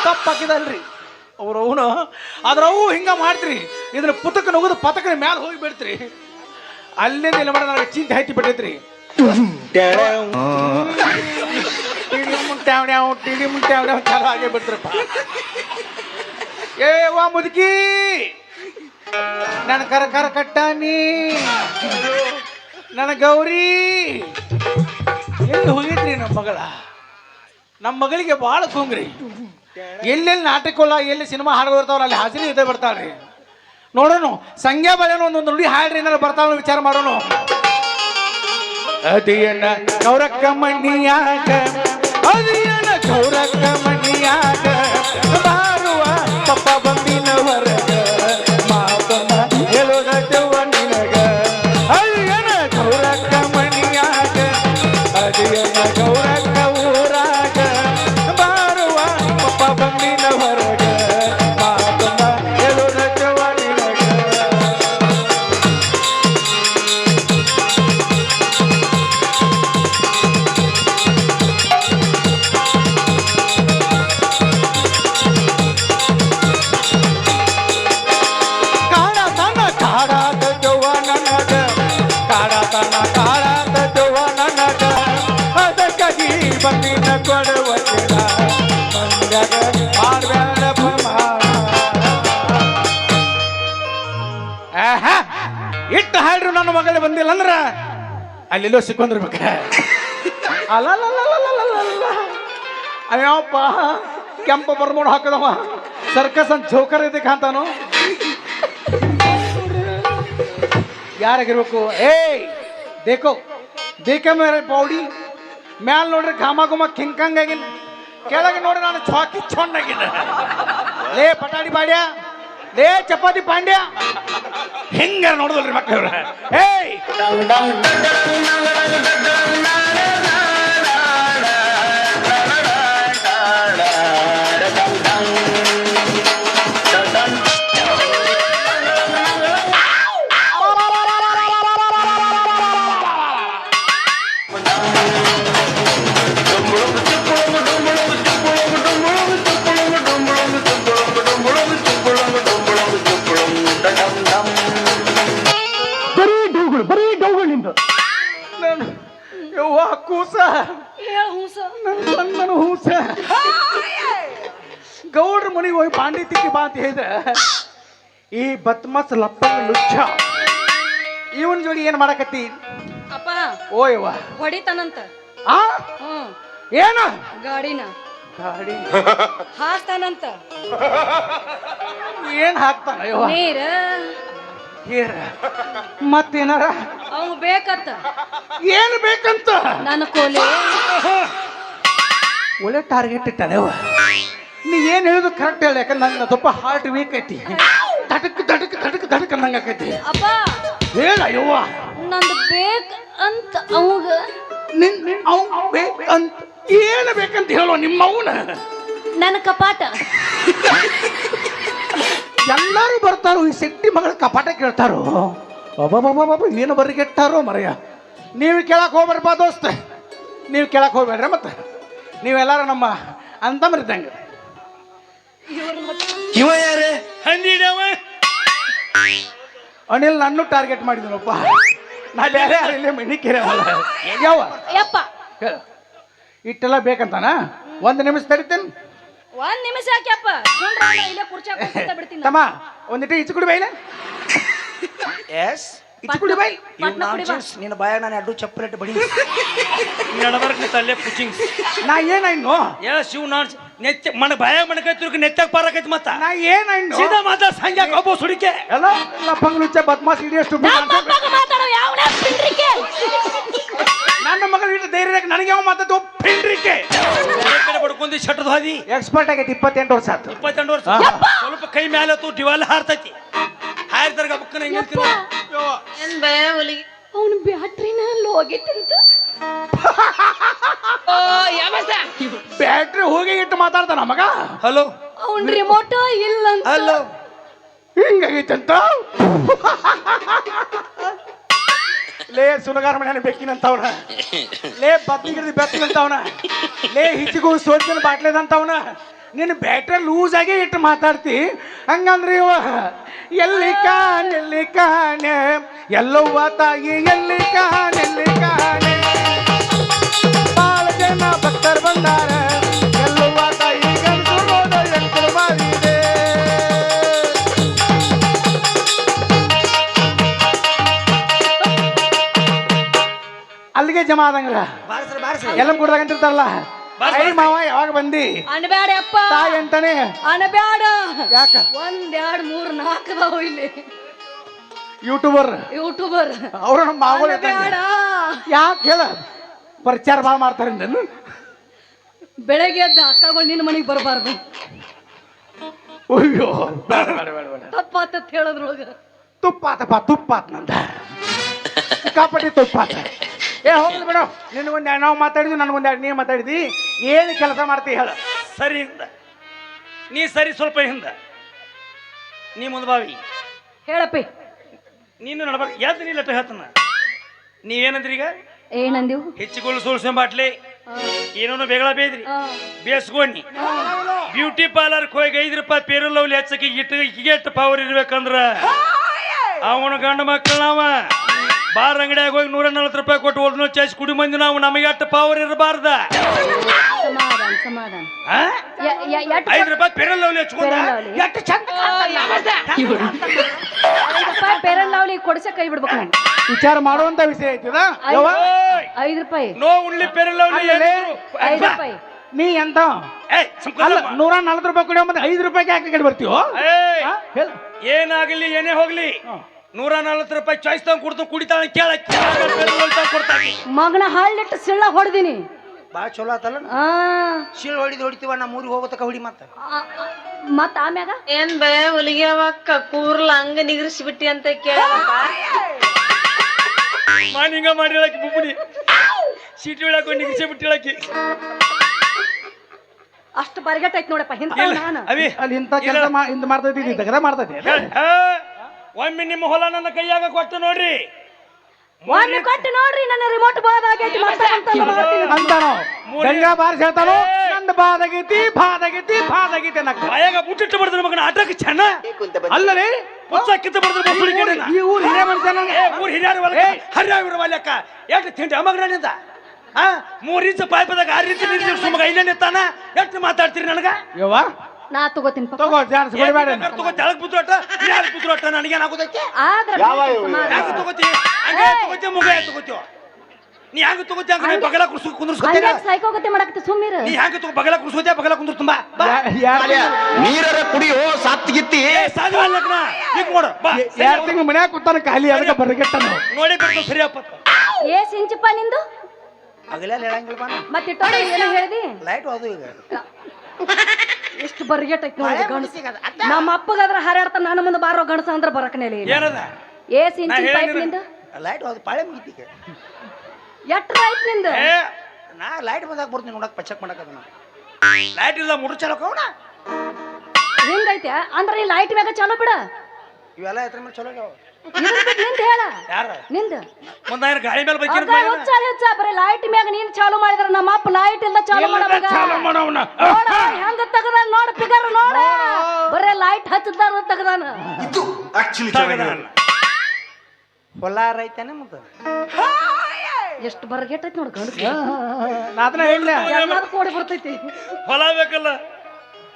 ತಪ್ಪಾಕಿದಲ್ರಿ ಅವ್ರು ಅವನು ಅವು ಹಿಂಗ ಮಾಡ್ತ್ರಿ ಇದ್ರ ಪುತಕ ನುಗ್ದು ಪತಕನ ಮ್ಯಾಲ ಹೋಗಿ ಬಿಡ್ತ್ರಿ ಅಲ್ಲಿಂದ ಇಲ್ಲ ಮಾಡ ನನಗೆ ಚಿಂತೆ ಹತ್ತಿ ಬಿಟ್ಟೈತ್ರಿ ಚಾಲು ಆಗೇ ಬಿಡ್ತ್ರಪ್ಪ ಏ ವಾ ಮುದುಕಿ ನನ್ನ ಕರ ಕಟ್ಟಾನಿ ನನ್ನ ಗೌರಿ ಎಲ್ಲಿ ಹೋಗಿದ್ರಿ ನಮ್ಮ ಮಗಳಿಗೆ ಭಾಳ ಕುಂಗ್ರಿ ಎಲ್ಲೆಲ್ಲಿ ನಾಟಕಲ್ಲ ಎಲ್ಲಿ ಸಿನಿಮಾ ಹಾಡು ಬರ್ತಾವಲ್ಲ ಅಲ್ಲಿ ಹಾಜರಿ ಇದೇ ಬರ್ತಾಳ್ರಿ ನೋಡೋಣ ಸಂಖ್ಯಾ ಬಳೆನ ಒಂದೊಂದು ನುಡಿ ಹಾಡ್ರಿ ಏನಾರು ಬರ್ತಾವ ವಿಚಾರ ಮಾಡೋಣ ಅದಿಯನ ಗೌರಕ್ಕ ಮಣ್ಣಿಯಾಗ ಅದಿಯನ ಗೌರಕ್ಕ ಮಣ್ಣಿಯಾಗ ಬಾರುವ ಪಪ್ಪ ಬಂದಿನ ಹೊರಗ ಮಾತನ್ನ ಹೇಳೋದ ದೆವ್ವ ನಿನಗ ಅದಿಯನ ಗೌರಕ್ಕ ಮಣ್ಣಿಯಾಗ ಅದಿಯನ ಗೌರಕ್ಕ ಊರಾಗ ಬಾರುವ ಪಪ್ಪ ಬಂದಿನ ಹೊರಗ ಮಾತನ್ನ ಹೇಳೋದ ದೆವ್ವ ನಿನಗ ಅದಕ್ಕಾಗಿ ಬಂದಿನ ಕೊಡುವತ್ತಿನ ಮಂಗಗ ಮಾಡಬೇಡ ಇಟ್ಟು ಹಾಡ್ರು ನನ್ನ ಮಗಳೇ ಬಂದಿಲ್ಲ ಅಂದ್ರ ಅಲ್ಲೆಲ್ಲೋ ಸಿಕ್ಕೊಂಡ್ರಬೇಕ ಅಲ್ಲ ಅಯ್ಯಪ್ಪ ಕೆಂಪ ಬರ್ಮೋಡ್ ಹಾಕದವ ಸರ್ಕಸ್ ಅಂತ ಜೋಕರ್ ಇದಕ್ಕೆ ಅಂತಾನು ಯಾರಾಗಿರ್ಬೇಕು ಏಯ್ ದೇಖೋ ದೇಖ ಮೇರೆ ಪೌಡಿ ಮ್ಯಾಲ ನೋಡ್ರಿ ಘಾಮ ಗುಮ ಕಿಂಕಂಗಾಗಿನ ಕೆಳಗೆ ನೋಡ್ರಿ ನಾನು ಚಾಕಿ ಚೊಂಡಾಗಿನ ಲೇ ಪಟಾಡಿ ಬಾಡ್ಯ ಲೇ ಚಪಾತಿ ಪಾಂಡ್ಯ ಹಿಂಗ ನೋಡಿದ್ರಿ ಮಕ್ಕಳವ್ರ ಏಯ್ ಬರೀ ಡೌಗಳು ನಿಂದು ಯವ್ವ ಕೂಸ ನನ್ನ ಹೂಸ ಗೌಡ್ರ ಮನೆಗೆ ಹೋಗಿ ಬಾಂಡಿ ತಿಕ್ಕಿ ಬಾ ಅಂತ ಹೇಳಿದ ಈ ಬತ್ಮಸ್ ಲಪ್ಪಂಗ ಲುಚ್ಚ ಇವನ್ ಜೋಡಿ ಏನ್ ಮಾಡಕತ್ತಿ ಅಪ್ಪ ಓಯವ್ವ ಹೊಡಿತಾನಂತ ಆ ಏನ ಗಾಡಿನ ಗಾಡಿ ಹಾಕ್ತಾನಂತ ಏನ್ ಹಾಕ್ತಾನ ಯವ್ವ ನೀರ ಏರ ಮತ್ತೇನಾರ ಅವ್ ಬೇಕತ್ತ ಏನ್ ಬೇಕಂತ ನನ್ನ ಕೋಲೆ ಒಳ್ಳೆ ಟಾರ್ಗೆಟ್ ಇಟ್ಟಾನೆವ ನೀ ಏನ್ ಹೇಳುದು ಕರೆಕ್ಟ್ ಹೇಳ ಯಾಕಂದ್ರೆ ನನ್ನ ಸ್ವಲ್ಪ ಹಾರ್ಟ್ ವೀಕ್ ಐತಿ ಧಡಕ್ ಅನ್ನಂಗ ಆಕೈತಿ ಅಪ್ಪ ಹೇಳ ಯವ್ವ ನಂದು ಬೇಕ್ ಅಂತ ಅವಾಗ ಅಂತ ಏನ್ ಬೇಕಂತ ಹೇಳೋ ನಿಮ್ಮವನ ನನ್ನ ಕಪಾಟ ಎಲ್ಲಾರು ಬರ್ತಾರೋ ಈ ಶೆಟ್ಟಿ ಮಗಳ ಕಪಾಟ ಕೇಳ್ತಾರೋ ಒಬ್ಬ ಏನು ಬರಿಗೆಟ್ಟಾರೋ ಮರಯ್ಯ ನೀವು ಕೇಳಕ್ ಹೋಗ್ಬರ್ಬಾ ದೋಸ್ತ ನೀವು ಕೇಳಕ್ ಹೋಗ್ಬೇಡ್ರಿ ಮತ್ತೆ ನೀವೆಲ್ಲಾರು ನಮ್ಮ ಅಂತಮರಿದ್ದಂಗೆ ಇವ ಯಾರೇ ಹಂದಿಡವ ಅನಿಲ್ ನನ್ನ ಟಾರ್ಗೆಟ್ ಮಾಡಿದನಪ್ಪ ನಾ ಬೇರೆ ಇಲ್ಲಿ ಮನಿ ಕೆರೆ ಯಾವ ಯಪ್ಪ ಹೇಳು ಇಟ್ಟೆಲ್ಲ ಬೇಕಂತಾನ ಒಂದು ನಿಮಿಷ ತಡಿತೇನೆ ಒಂದ್ ನಿಮಿಷ ಯಾಕ್ಯಪ್ಪ ಕುಂಡ್ರ ಇಲ್ಲೇ ಕುರ್ಚಿ ಹಾಕೊಂಡ್ ಬಿಡ್ತೀನಿ ತಮ್ಮ ಒಂದಿಟ್ಟು ಈಚೆ ಕುಡಿ ಬೈಲೆ ಎಸ್ ಈಚೆ ಕುಡಿ ಬೈ ಪಟ್ನ ಕುಡಿ ಬಾ. ನಿನ್ನ ಬಾಯಾಗ ನಾನು ಎರಡು ಚಪ್ಪಲೆಟ್ ಬಡಿ ನಡಬರ್ಕ್ ನೀ ತಲ್ಲೇ ಪುಚಿಂಗ್ ನಾ ಏನಾಯ್ನು ಏ ಶಿವ್ ನಾನ್ ನೆತ್ತ ಮನ ಬಾಯಾಗ ಮಣಕೈತಿ ನೆತ್ತಾಗ ಪಾರಕೈತಿ ಮತ್ತ ನಾ ಏನಾಯ್ನು ಸೀದಾ ಮಾತಾ ಸಂಜೆ ಕಬ್ಬು ಸುಡಿಕೆ ಎಲ್ಲ ಲಫಂಗ್ ಲುಚ್ಚ ಬದ್ಮಾಸ್ ಇಡಿಯಷ್ಟು ನಮ್ಮ ಅಪ್ಪಗ ಮಾತಾಡೋ ಯಾವನ ಪಿಂಡ್ರಿಕೆ ನನ್ನ ಮಗಳು ಇಟ್ಟು ಧೈರ್ಯ ನನಗೆ ಯಾವ ಮಾತಾಡ್ತು ಪಿಂಡ್ರಿಕೆ ಕಡೆ ಬಡ್ಕೊಂಡಿ ಶಟ್ಟದ ಹಾದಿ ಎಕ್ಸ್ಪರ್ಟ್ ಆಗೈತಿ 28 ವರ್ಷ ಆತು 22 ವರ್ಷ ಸ್ವಲ್ಪ ಕೈ ಮೇಲೆ ತು ಡಿವಾಲ್ ಹಾರ್ತೈತಿ ಹಾರಿದಾಗ ಬಕ್ಕನ ಹಿಂಗೆ ಏನ್ ಭಯ ಹುಲಿಗೆ ಅವನು ಬ್ಯಾಟ್ರಿನ ಲೋ ಆಗೈತಂತ ಓ ಯಮಸ ಬ್ಯಾಟ್ರಿ ಹೋಗಿ ಇಟ್ಟು ಮಾತಾಡ್ತಾನ ಮಗ ಹಲೋ ಅವನ್ ರಿಮೋಟ್ ಇಲ್ಲ ಅಂತ ಹಲೋ ಹಿಂಗಾಗೈತಂತ ಲೇ ಸುಲಗಾರ ಮನೆ ಬೆಕ್ಕಿನಂತವನ ಲೇ ಬದ್ನಿಗಿರಿದ ಬೆಕ್ಕಿನಂತವನ ಲೇ ಹಿಚ್ಚಿಗೂ ಸೋಚಿನ ಬಾಟ್ಲೆದಂತವನ ನಿನ್ನ ಬ್ಯಾಟ್ರಿ ಲೂಸ್ ಆಗಿ ಇಟ್ಟು ಮಾತಾಡ್ತಿ ಹಂಗಂದ್ರೆ ಇವ ಎಲ್ಲಿ ಕಾಣೆ ಎಲ್ಲವ್ವ ತಾಯಿ ಎಲ್ಲಿ ಕಾಣೆ ಬಾಳ ಜನ ಭಕ್ತರು ಬಂದಾರ ಎಲ್ಲವ್ವ ತಾಯಿ ಗಂಟು ನೋಡ ಎಂಟು ಮಾಡಿದೆ ಅಲ್ಲಿಗೆ ಜಮಾ ಆದಂಗಲ್ಲ ಎಲ್ಲ ಕುಡ್ದಾಗಂತಿರ್ತಾರಲ್ಲ ಐ ಮಾವ ಯಾವಾಗ ಬಂದಿ ಅನ್ಬ್ಯಾಡ ಅಪ್ಪ ತಾಯಿ ಅಂತಾನೆ ಅನ್ಬ್ಯಾಡ ಯಾಕ 1 2 3 4 ಅದಾವ ಇಲ್ಲಿ ಯೂಟ್ಯೂಬರ್ ಯೂಟ್ಯೂಬರ್ ಅವ್ರ ನಮ್ಮ ಮಾವಳ ಅನ್ಬ್ಯಾಡ ಯಾಕೆ ಹೇಳ ಪ್ರಚಾರ ಭಾಳ ಮಾಡ್ತಾರೆ ನಾನು ಬೆಳಗ್ಗೆ ಎದ್ದ ಅಕ್ಕಗಳು ನಿನ್ನ ಮನೆಗೆ ಬರಬಾರ್ದು ಅಯ್ಯೋ ತಪ್ಪಾತ ಹೇಳದ್ರೊಳಗ ತುಪ್ಪಾತ್ ನಂದ ಸಿಕ್ಕಾಪಟ್ಟಿ ತುಪ್ಪಾತ ಏ ಹೋಗ್ಲಿ ಬಿಡು ನಿನಗೊಂದು ನಾವು ಮಾತಾಡಿದ್ವಿ ನನಗೊಂದು ನೀ ಮಾತಾಡಿದಿ ಏನು ಕೆಲಸ ಮಾಡ್ತಿ ಹೇಳ ಸರಿ ಹಿಂದ ನೀ ಸರಿ ಸ್ವಲ್ಪ ಹಿಂದ ನೀ ಮುಂದೆ ಬಾವಿ ಹೇಳಪ್ಪಿ ನೀನು ನಡಬಾರ್ದು ಯಾವ್ದು ನೀ ಲೆಟ್ಟ ಹೇಳ್ತಾನ ನೀವೇನಂದ್ರಿ ಈಗ ಏನಂದಿವು ಹೆಚ್ಚಿಗಳು ಸುಳ್ಸೆ ಬಾಟ್ಲಿ ಏನೋ ಬೇಗಳ ಬೇದ್ರಿ ಬೇಸ್ಕೊಂಡಿ ಬ್ಯೂಟಿ ಪಾರ್ಲರ್ ಹೋಗಿ 5 ರೂಪಾಯಿ ಪೇರು ಲವ್ಲಿ ಹಚ್ಚಕ್ಕೆ ಇಟ್ಟು ಪವರ್ ಇರ್ಬೇಕಂದ್ರ ಅವನ ಗಂಡ ಮಕ್ಕಳು ನಾವ ಬಾರ್ ಅಂಗಡಿಯಾಗ ಹೋಗಿ 140 ರೂಪಾಯಿ ಕೊಟ್ಟು ಒಳ್ಳೆ ಚಾಯ್ಸ್ ಕುಡಿ ಮಂದಿ ನಾವು ನಮಗೆ ಅಷ್ಟು ಪವರ್ ಇರಬಾರ್ದ ಸಮಾಧಾನ 5 ರೂಪಾಯಿ ಪೇರು ಲವ್ಲಿ ಹಚ್ಕೊಂಡ ಎಷ್ಟು ಚಂದ ಪೇರನ್ ಲಾವ್ಲಿ ಕೊಡ್ಸ ಕೈ ಬಿಡ್ಬೇಕು ನಾನು ವಿಚಾರ ಮಾಡುವಂತ ವಿಷಯ ಐತಿದ 5 ರೂಪಾಯಿ ನೋ ಉಳ್ಳಿ ಪೇರು ಲವ್ಲಿ 5 ರೂಪಾಯಿ ನೀ ಎಂತ ಅಲ್ಲ 140 ರೂಪಾಯಿ ಕೊಡಿ ಮತ್ತೆ 5 ರೂಪಾಯಿಗೆ ಯಾಕೆ ಕಡೆ ಬರ್ತೀವೋ ಹೇಳ ಏನಾಗಲಿ ಏನೇ ಹೋಗ್ಲಿ 140 ರೂಪಾಯಿ ಚಾಯ್ಸ್ ತಗೊಂಡ್ ಕೊಡ್ತು ಕುಡಿತಾಳ ಕೇಳ ಕೊಡ್ತಾನೆ ಮಗನ ಹಾಲಿಟ್ಟು ಸಿಳ್ಳ ಹೊಡೆದಿನಿ ಬಾಳ ಚಲೋ ಆತಲ್ಲ ಶೀಳ್ ಹೊಡಿತೀವ ನಾ ಮೂರಿಗೆ ಹೋಗೋತಕ ಹೊಡಿ ಮತ್ತ ಆಮ್ಯಾಗ ಏನ್ ಭಯ ಹುಲಿಗೆ ಅವಕ್ಕ ಕೂರ್ಲ ಹಂಗ ನಿಗರಿಸ್ಬಿಟ್ಟಿ ಅಂತ ಕೇಳಪ್ಪ ಮಾನಿಂಗ ಮಾಡಿ ಹೇಳಕ್ಕೆ ಬುಬ್ಬುಡಿ ಸೀಟಿ ಹೇಳಕ್ಕೆ ನಿಗಿಸಿ ಬಿಟ್ಟು ಹೇಳಕ್ಕೆ ಅಷ್ಟು ಬರಿಗಟ್ಟ ಐತ್ ನೋಡಪ್ಪ ಹಿಂತ ನಾನು ಅವಿ ಅಲ್ಲಿ ಇಂಥ ಕೆಲಸ ಇಂತ ಮಾಡ್ತೈತಿ ತಗದ ಮಾಡ್ತೈತಿ ಒಮ್ಮೆ ನಿಮ್ಮ ಹೊಲ ನನ್ನ ಕೈಯಾಗ ಕೊಟ್ಟು ನೋಡ್ರಿ ಒಮ್ಮೆ ಕೊಟ್ಟು ನೋಡ್ರಿ ನನ್ನ ರಿಮೋಟ್ ಬಾದ್ ಆಗೈತಿ ಅಂತಾನೋ ಗಂಗಾ ಬಾರಿಸಿ ಹೇಳ್ತಾನೋ ನಂದು ಬಾದಾಗೈತಿ ಅನ್ನಕ ಬಾಯಾಗ ಬುಟ್ಟಿಟ್ಟು ಬರ್ತಾರೆ ಮಗನ ಆಟಕ್ಕೆ ಚೆನ್ನ ಅಲ್ಲರಿ ಪುಚ್ಚ ಕಿತ್ತು ಬರ್ತಾರೆ ಈ ಊರ್ ಹಿರಿಯ ಮನುಷ್ಯನ ಊರ್ ಹಿರಿಯರು ಹರಿಯಾವಿರ ವಾಲ್ಯಕ್ಕ ಎಷ್ಟು ತಿಂಡಿ ಮಗನಿಂದ 3 ಇಂಚ್ ಪಾಯ್ಪದಾಗ 6 ಇಂಚ್ ನೀರು ಸುಮಗ ಇಲ್ಲೇ ನಿಂತಾನ ಎಷ್ಟು ಮಾತಾಡ್ತೀರಿ ನನಗ ಯವ್ವ ನಾ ತಗೋತೀನಿ ತಗೋ ಜಾನ್ಸ್ ಬಿಡಬೇಡ ತಗೋ ತೆಳಗ್ ಬುದ್ರೋಟ ಯಾರು ಬುದ್ರೋಟ ನನಗೇನಾಗೋದಕ್ಕೆ ಆದ್ರೆ ಹೆಂಗ ತಗೋತಿ ಹಂಗೆ ತಗೋತಿ ಮುಗ ತಗೋತೀವ ನೀ ಹೆಂಗ ತಗೋತಿ ಹಂಗ ಬಗಲ ಕುಂದ್ರಸ್ಕೊತೀರ ಸೈಕೋಗತಿ ಮಾಡಕತ್ತಿ ಸುಮ್ಮೀರ ನೀ ಹೆಂಗ ತಗೋ ಬಗಲ ಕುಂದ್ರಸ್ಕೊತೀಯ ಬಗಲ ಕುಂದ್ರ ತುಂಬಾ ನೀರರ ಕುಡಿಯೋ ಸಾತ್ಗಿತ್ತಿ ಸಾಧುವಲ್ಲಕ್ನ ಈಗ ನೋಡು ಬಾ 2 ತಿಂಗಳು ಮನ್ಯಾಗ ಕೂತಾನ ಖಾಲಿ ಅದಕ್ಕೆ ಬರಗೆಟ್ಟ ನೋಡಿ ಬರ್ತು ಸರಿಯಪ್ಪ ಏಸ್ ಇಂಚಪ್ಪ ನಿಂದು ಅಗಲ ಹೇಳಂಗಿಲ್ಲ ಬಾ ಮತ್ತೆ ಇಟ್ಟೋಡಿ ಏನು ಹೇಳಿದಿ ಲೈಟ್ ಹೋದು ಈಗ ಎಷ್ಟು ಬರಿಗೆಟ್ ಐತಿ ನೋಡಿ ಗಣಸ ನಮ್ಮ ಅಪ್ಪಗಾದ್ರ ಹಾರಾಡ್ತಾನ ನನ್ನ ಮುಂದೆ ಬಾರೋ ಗಣಸ ಅಂದ್ರೆ ಬರಕನೇ ಏನದ ಏಸ್ ಇಂಚಿನ ಪೈಪ್ ನಿಂದ ಲೈಟ್ ಹೋದು ಪಾಳೆ ಮುಗಿತೀಗ ಎಟ್ರ ಐತ್ ನಿಂದ ನಾ ಲೈಟ್ ಬಂದಾಗ ಬರ್ತೀನಿ ನೋಡಕ್ ಪಚ್ಚಕ್ ಮಾಡಕ್ ಅದನ್ನ ಲೈಟ್ ಇಲ್ಲ ಮುಡು ಚಲೋ ಕವಣ ಹಿಂಗೈತೆ ಅಂದ್ರೆ ಈ ಲೈಟ್ ಮ್ಯಾಗ ಚಾಲೋ ಬಿಡ ಇವೆಲ್ಲ ಎತ್ರ ಮೇಲೆ ಚಲೋ ನಿಂದ ಹೇಳ ಯಾರ ನಿಂದ ಮುಂದ ಗಾಡಿ ಮೇಲೆ ಹುಚ್ಚ ಬರೀ ಲೈಟ್ ಮ್ಯಾಗ ನೀನ್ ಚಾಲು ಮಾಡಿದ್ರ ನಮ್ಮ ಅಪ್ಪ ಲೈಟ್ ಇಲ್ಲ ಚಾಲು ಮಾಡೋಣ ಹೆಂಗ ತಗದಾನ ನೋಡ ಪಿಗರ್ ನೋಡ ಬರೀ ಲೈಟ್ ಹಚ್ಚದಾನ ತಗದಾನ ಹೊಲ ರೈತನೇ ಮತ್ತೆ ಎಷ್ಟು ಬರಗೆಟ್ಟೈತಿ ನೋಡ್ ಗಂಡಸ ನಾ ಅದನ್ನ ಹೇಳ ಎಲ್ಲಾರು ಕೋಡಿ ಬರ್ತೈತಿ ಹೊಲ ಬೇಕಲ್ಲ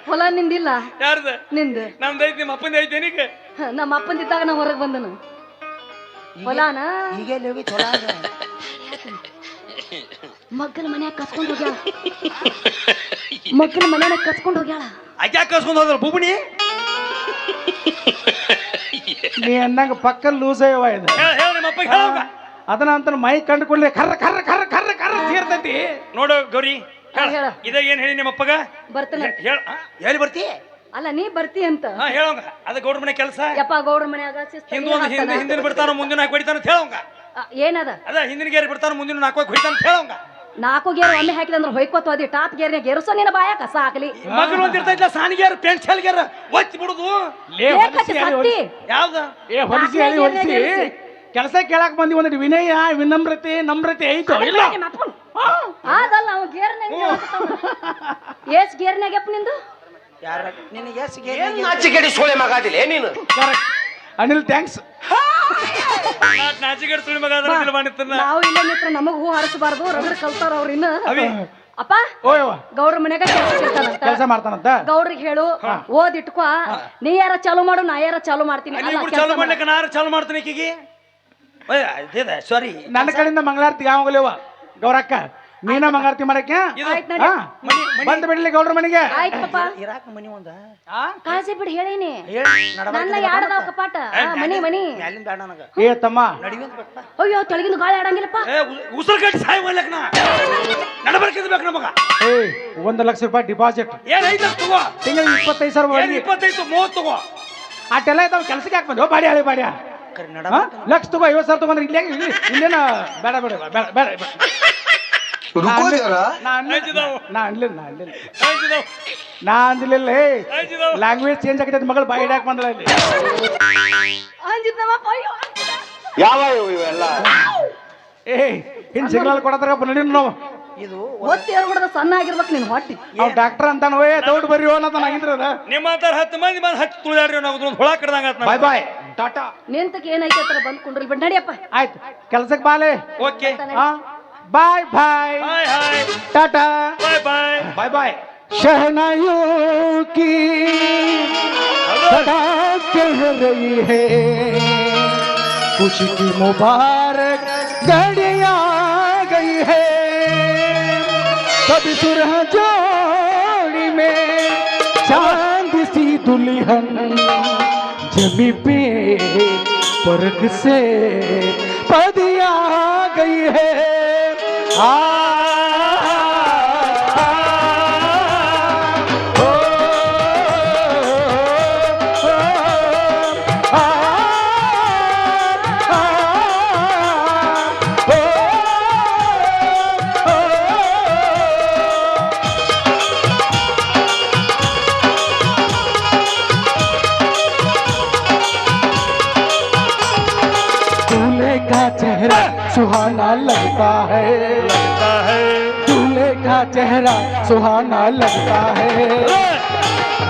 ಹೊಲ ನಿಂದಿಲ್ಲ ಯಾರ್ದ ನಿಂದ ನಮ್ದೈತಿ ನಿಮ್ಮ ಅಪ್ಪಂದ ಐತಿ ಏನೀಗ ನಮ್ಮ ಅಪ್ಪಂದಿದ್ದಾಗ ನಾ ಹೊರಗೆ ಬಂದನು ಹೊಲಾನ ಈಗ ಹೋಗಿ ಹೊಲ ಮಗ್ಗನ ಮನ್ಯಾಗ ಕಸ್ಕೊಂಡು ಹೋಗ್ಯಾಳ ಮಗ್ಗನ ಮನ್ಯಾಗ ಕಸ್ಕೊಂಡು ಹೋಗ್ಯಾಳ ಆಕೆ ಕಸ್ಕೊಂಡು ಹೋದ್ರ ಬುಬಣಿ ನೀ ಅನ್ನಂಗ ಪಕ್ಕ ಲೂಸ್ ಅಯ್ಯವ ಇದು ಹೇಳ ನಿಮ್ಮ ಅಪ್ಪಗೆ ಹೇಳ ಅದನ್ನ ಅಂತ ಮೈ ಕಂಡುಕೊಳ್ಳಿ ಕರ್ರ ಕರ್ರ ಕರ್ರ ಕರ್ರ ಕರ್ರ ತೀರ್ತೈತಿ ನೋಡು ಗೌರಿ ಹೇಳ ಇದ ಏನ್ ಹೇಳಿ ನಿಮ್ಮ ಅಪ್ಪಗ ಬರ್ತೇನೆ ಹೇಳ ಎಲ್ಲಿ ಬರ್ತಿ ಅಲ್ಲ ನೀ ಬರ್ತಿ ಅಂತ ಹಾ ಹೇಳೋಂಗ ಅದ ಗೌಡ್ರ ಮನೆ ಕೆಲಸ ಯಪ್ಪ ಗೌಡ್ರ ಮನ್ಯಾಗ ಹಿಂದೆ ಒಂದು ಹಿಂದಿನ ಬಿಡ್ತಾನ ಮುಂದಿನ ಹಾಕಿ ಹೊಡಿತಾನ ಅಂತ ಹೇಳೋಂಗ ಏನದ ಅದ ಹಿಂದಿನ ಗೇರಿ ಬಿಡ್ತಾನ ಮುಂದಿನ ನಾಲ್ಕು ಹೊಡಿತಾನ ಅಂತ ಹೇಳೋಂಗ 4 ಗೇರ್ ಒಮ್ಮೆ ಹಾಕಿದಂದ್ರೆ ಹೊಯ್ಕೋತ ಹೋದಿ ಟಾಪ್ ಗೇರ್ನಾಗ ಗೆರಸೋ ನಿನ್ನ ಬಾಯ ಕಸ ಹಾಕಲಿ ಮಗನ ಒಂದ್ ಇರ್ತೈತ್ಲ ಸಾನಿಗೇರ ಪೆನ್ಸಿಲ್ ಗೇರ ಒತ್ತಿ ಬಿಡುದು ಸತ್ತಿ ಯಾವ್ದ ಏ ಹೊಲಿಸಿ ಹೇಳಿ ಹೊಲಿಸಿ ಕೆಲಸ ಕೇಳಕ್ ಬಂದಿ ಒಂದು ವಿನಯ ವಿನಮ್ರತೆ ನಮ್ರತೆ ಐತೋ ಇಲ್ಲ ಅದಲ್ಲ ಅವ ಗೇರ್ನಾಗ ಎಸ್ ಗೇರ್ನಾಗಪ್ಪ ನಿಂದು ಯಾರ ನಿನಗೆ ನಾಚಿಕೆಡಿ ಸೋಳೆ ಮಗಾದಿಲ್ಲ ನೀನು ಕರೆಕ್ಟ್ ಅನಿಲ್ ಥ್ಯಾಂಕ್ಸ್ ನಾಚಿಗೇಡ್ ಸುಳಿ ಮಗ ಅದ್ರ ಮಾಡಿತ್ತನ್ನ ನಾವು ಇಲ್ಲ ನಿತ್ರ ನಮಗ್ ಹೂ ಹರಿಸಬಾರ್ದು ರಗಡ್ ಕಲ್ತಾರ ಅವ್ರ ಇನ್ನ ಅವಿ ಅಪ್ಪ ಓಯವ್ವ ಗೌಡ್ರ ಮನ್ಯಾಗ ಕೆಲಸ ಮಾಡ್ತಾನಂತ ಗೌಡ್ರಿಗೆ ಹೇಳು ಓದ್ ಇಟ್ಕೋ ನೀ ಯಾರ ಚಾಲು ಮಾಡು ನಾ ಯಾರ ಚಾಲು ಮಾಡ್ತೀನಿ ನೀವು ಚಾಲು ಮಾಡ್ಲಿಕ್ಕೆ ನಾನು ಚಾಲು ಮಾಡ್ತೀನಿ ಈಕಿಗೆ ಸಾರಿ ನನ್ನ ಕಡೆಯಿಂದ ಮಂಗಳಾರತಿ ಯಾವಾಗಲೇವ ಗೌರಕ್ಕ ನೀನ ಮಂಗಳಾರತಿ ಮಾಡಕ್ಕೆ ಆಯ್ತ್ ನಡಿ. ಬಂದ್ ಬಿಡ್ಲಿ ಗೌಡ್ರ ಮನೆಗೆ ಆಯ್ತು ಪಪ್ಪ ಇರಾಕ ಮನಿ ಒಂದ ಕಾಳಜಿ ಬಿಡು ಹೇಳೀನಿ ಹೇಳಿ ನನ್ನ ಯಾಡದಾವ ಕಪಾಟ ಮನಿ ಮನಿ ಮ್ಯಾಲಿನ ಬೇಡ ನನಗ ಏ ತಮ್ಮ ನಡಿವಂತ ಬೇಕಪ್ಪ ಅಯ್ಯೋ ತೆಳಗಿಂದ ಗಾಳಿ ಆಡಂಗಿಲ್ಲಪ್ಪ ಉಸಿರು ಕಟ್ಟಿ ಸಾಯಿ ಮಾಡ್ಲಕ್ ನಾ ನಡಬರ್ಕಿದ್ ನಮಗ ಏ 1 ಲಕ್ಷ ರೂಪಾಯಿ ಡಿಪಾಸಿಟ್ ಏನ್ ಐತ ತಗೋ ತಿಂಗಳ 25,000 ಏನ್ 25 30 ತಗೋ ಅಟ್ಟೆಲ್ಲ ಇದಾವ ಕೆಲ್ಸಕ್ಕೆ ಹಾಕಿ ಬಂದು ಬಾಡಿ ಹಳಿ ಬಾಡ್ಯ ಕರೆ ನಡ ಲಕ್ಷ ತಗೋ 50,000 ತಗೊಂಡ್ರೆ ಇಲ್ಲೇನ ಬೇಡ ಬೇಡ ಬೇಡ ಬೇಡ ನಾ ಅಂದಿಲ್ಲ ಲ್ಯಾಂಗ್ವೇಜ್ ಚೇಂಜ್ ಆಗೈತೆ ಮಗಳು ಬಾಯಿ ಹಿಡಾಕ್ ಬಂದಳ ಇಲ್ಲಿ ಅಂಜಿದ್ನವಪ್ಪ ಅಯ್ಯೋ ಯಾವ ಇವೆಲ್ಲ ಏ ಹಿಂಗ್ ಸಿಗ್ನಲ್ ಕೊಡತಾರ ನಡಿ ನಾವು ಇದು ಹೊಟ್ಟಿ ಹೊರಗಡೆ ಸಣ್ಣ ಆಗಿರ್ಬೇಕು ನೀನ್ ಹೊಟ್ಟಿ ಅವ್ ಡಾಕ್ಟರ್ ಅಂತಾನ ಏ ದೌಡ್ ಬರ್ರಿ ಅನ್ನೋದನ್ನ ಆಗಿದ್ರದ ನಿಮ್ಮ ಅಂತಾರ 10 ಮಂದಿ ಬಂದು ಹಚ್ಚಿ ತುಳಿದಾಡ್ರಿ ನಾವು ಒಂದು ಹುಳ ಕಡ್ದಂಗ ಬಾಯ್ ಬಾಯ್ ಟಾಟಾ ನಿಂತಕ್ಕೆ ಏನೈತೆ ಹತ್ರ ಬಂದ್ ಕುಂಡ್ರಿ ಬಿಡ್ ನಡಿಯಪ್ಪ ಆಯ್ತು ಕೆಲ್ಸಕ್ಕೆ ಬಾಲೆ ಓಕೆ ಹಾ ಬಾಯ್ ಬಾಯ್ ಬಾಯ್ ಹಾಯ್ ಟಾಟಾ ಬಾಯ್ ಬಾಯ್ बाय बाय शहनाइयों की सदा कह रही है खुशी की मुबारक घड़ी आ गई है कभी सुरह जोड़ी में चांद सी दुल्हन जमी पे पर्ग से पदी आ गई है दूल्हे का चेहरा सुहाना लगता है दूल्हे का चेहरा सुहाना लगता है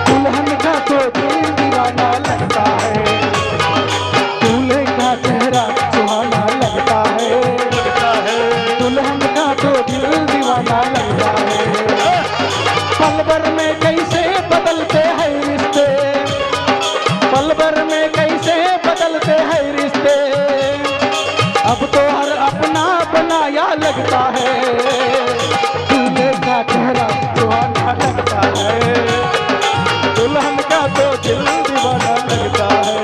दुल्हन का तो दिल दीवाना लगता है दूल्हे का चेहरा सुहाना लगता है दुल्हन का तो दिल दीवाना लगता है पल भर में कैसे बदलते हैं रिश्ते पल भर में कैसे बदलते हैं रिश्ते अब तो हर अपना बनाया लगता है दूल्हे का चेहरा सुहाना लगता है दुल्हन का तो दिल दीवाना लगता है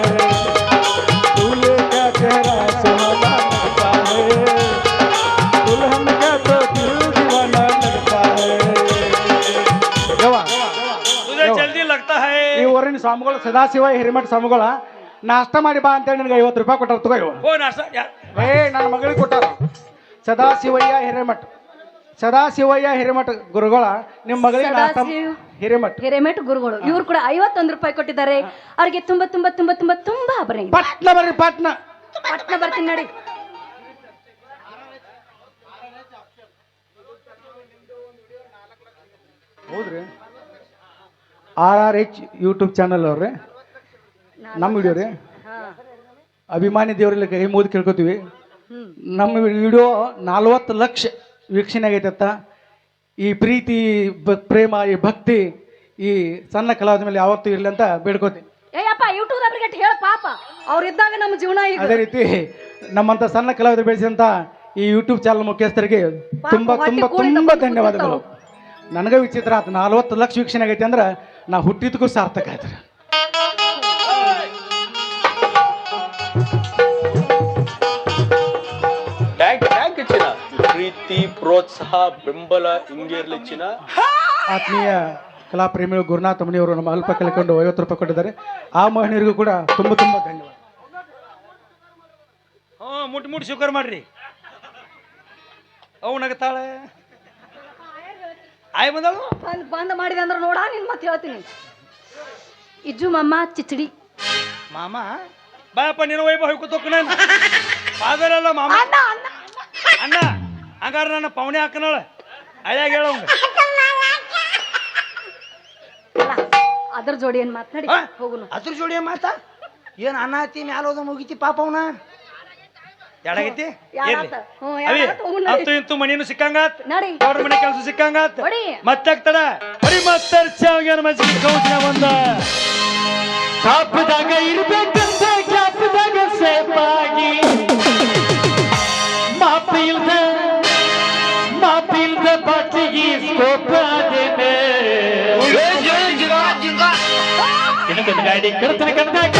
दूल्हे का चेहरा सुहाना लगता है दुल्हन का तो दिल दीवाना लगता है तुझे जल्दी लगता है ಈ ಊರಿನ ಸ್ವಾಮಿಗಳು ಸದಾಶಿವ ಹಿರೇಮಠ ಸ್ವಾಮಿಗಳ ನಾಷ್ಟ ಮಾಡಿ ಬಾ ಅಂತೇಳಿ ನನಗೆ 50 ರೂಪಾಯಿ ಕೊಟ್ಟಾರ ತಗೋ ಇವ ಓ ನಾಷ್ಟ ಏ ನನ್ನ ಮಗಳಿಗೆ ಕೊಟ್ಟಾರ ಸದಾಶಿವಯ್ಯ ಹಿರೇಮಠ ಸದಾಶಿವಯ್ಯ ಹಿರೇಮಠ ಗುರುಗಳ ನಿಮ್ಮ ಮಗಳಿಗೆ ನಾಷ್ಟ ಹಿರೇಮಠ ಹಿರೇಮೆಟ್ ಗುರುಗಳು ಇವ್ರು ಕೂಡ 51 ರೂಪಾಯಿ ಕೊಟ್ಟಿದ್ದಾರೆ ಅವ್ರಿಗೆ ತುಂಬಾ ತುಂಬಾ ತುಂಬಾ ತುಂಬಾ ತುಂಬಾ ಅಭರ ಪಟ್ನ ಬರ್ರಿ ಪಟ್ನ ಪಟ್ನ ಬರ್ತೀನಿ ನಡಿ ಹೌದ್ರಿ RRH ಯೂಟ್ಯೂಬ್ ಚಾನಲ್ ಅವ್ರಿ ನಮ್ಮ ವಿಡಿಯೋ ರೀ ಅಭಿಮಾನಿ ದೇವರಲ್ಲಿ ಕೈ ಮುಗಿದು ಕೇಳ್ಕೊತೀವಿ. ನಮ್ಮ ವಿಡಿಯೋ 40 ಲಕ್ಷ ವೀಕ್ಷಣೆ ಆಗೈತತ್ತ. ಈ ಪ್ರೀತಿ ಪ್ರೇಮ ಈ ಭಕ್ತಿ ಈ ಸಣ್ಣ ಕಲಾವಿದ ಮೇಲೆ ಯಾವತ್ತೂ ಇರಲಿ ಅಂತ ಬೇಡ್ಕೋತೀನಿ. ಏಯಪ್ಪ ಯೂಟ್ಯೂಬ್ ಅವ್ರಿಗೆ ಹೇಳ ಪಾಪ ಅವ್ರು ಇದ್ದಾಗ ನಮ್ಮ ಜೀವನ ಈಗ ಅದೇ ರೀತಿ ನಮ್ಮಂತ ಸಣ್ಣ ಕಲಾವಿದ ಬೆಳೆಸಿದಂತ ಈ ಯೂಟ್ಯೂಬ್ ಚಾನಲ್ ಮುಖ್ಯಸ್ಥರಿಗೆ ತುಂಬಾ ತುಂಬಾ ತುಂಬಾ ಧನ್ಯವಾದಗಳು. ನನಗೆ ವಿಚಿತ್ರ ಆಯ್ತು, 40 ಲಕ್ಷ ವೀಕ್ಷಣೆ ಆಗೈತಿ ಅಂದ್ರೆ ನಾ ಹುಟ್ಟಿದಕ್ಕೂ ಸಾರ್ಥಕ ಆಯ್ತು. ಟ್ಯಾಂಕ್ ಚಿನ್ನ. ಪ್ರೀತಿ ಪ್ರೋತ್ಸಾಹ ಬೆಂಬಲ ಹಿಂಗೆ ಇರ್ಲಿ ಚಿನ್ನ. ಆತ್ಮೀಯ ಕಲಾ ಪ್ರೇಮಿಗಳು ಗುರುನಾಥ ಮಣಿಯವರು ನಮ್ಮ ಅಲ್ಪ ಕಲ್ಕೊಂಡು 50 ರೂಪಾಯಿ ಕೊಟ್ಟಿದ್ದಾರೆ. ಆ ಮಹನೀಯರಿಗೂ ಕೂಡ ತುಂಬಾ ತುಂಬಾ ಧನ್ಯವಾದ. ಮುಟ್ಟಿ ಮುಟ್ಟಿ ಸ್ವೀಕಾರ ಮಾಡ್ರಿ. ಅವು ನಗತಾಳೆ ಆಯ್ ಬಂದಳು ಬಂದ್ ಮಾಡಿದೆ ಅಂದ್ರೆ ನೋಡ ನಿನ್ ಮತ್ತೆ ಹೇಳ್ತೀನಿ. ಇಜ್ಜು ಮಮ್ಮ ಚಿಚ್ಚಡಿ ಮಾಮ ಬಾಯಪ್ಪ ನೀನು ವೈಭವ ಹೋಗ್ಕೊತೋಕ ನಾನು ಫಾದರಲ್ಲ ಮಾಮ ಅಣ್ಣ ಹಂಗಾರ ನನ್ನ ಪವಣಿ ಹಾಕನಳ ಹಳ್ಯಾಗ ಹೇಳವಂಗ ಅದ್ರ ಜೋಡಿ ಏನ್ ಮಾತನಾಡಿ ಹೋಗುನು. ಅದ್ರ ಜೋಡಿ ಮಾತಾ ಏನ್ ಅನ್ನಾತಿ ಮ್ಯಾಲೋದ ಮುಗಿತಿ ಪಾಪ ಅವನ ಎಡಗೈತಿ ಅವಿ ಹತ್ತು ಇಂತು ಮನಿನು ಸಿಕ್ಕಂಗಾತ್ ನಡಿ ಅವ್ರ ಮನೆ ಕೆಲಸ ಸಿಕ್ಕಂಗಾತ್ ಹೊಡಿ. ಮತ್ತಾಗ್ತಡ ಬರೀ ಮತ್ತರ್ ಚಾವ್ಯಾನ ಮಜ್ಜಿಗೆ ಕೌಶಲ ಬಂದ ಕಾಪದಾಗ ಇರ್ಬೇಕಂತ ಕಾಪದಾಗ ಸೇಪಾಗಿ ಮಾಪಿಲ್ದ ಬಾಟಿಗೆ ಸ್ಕೋಪಾದೇನೆ ಗಾಡಿ ಕರ್ತನ ಕಂಡಾಗ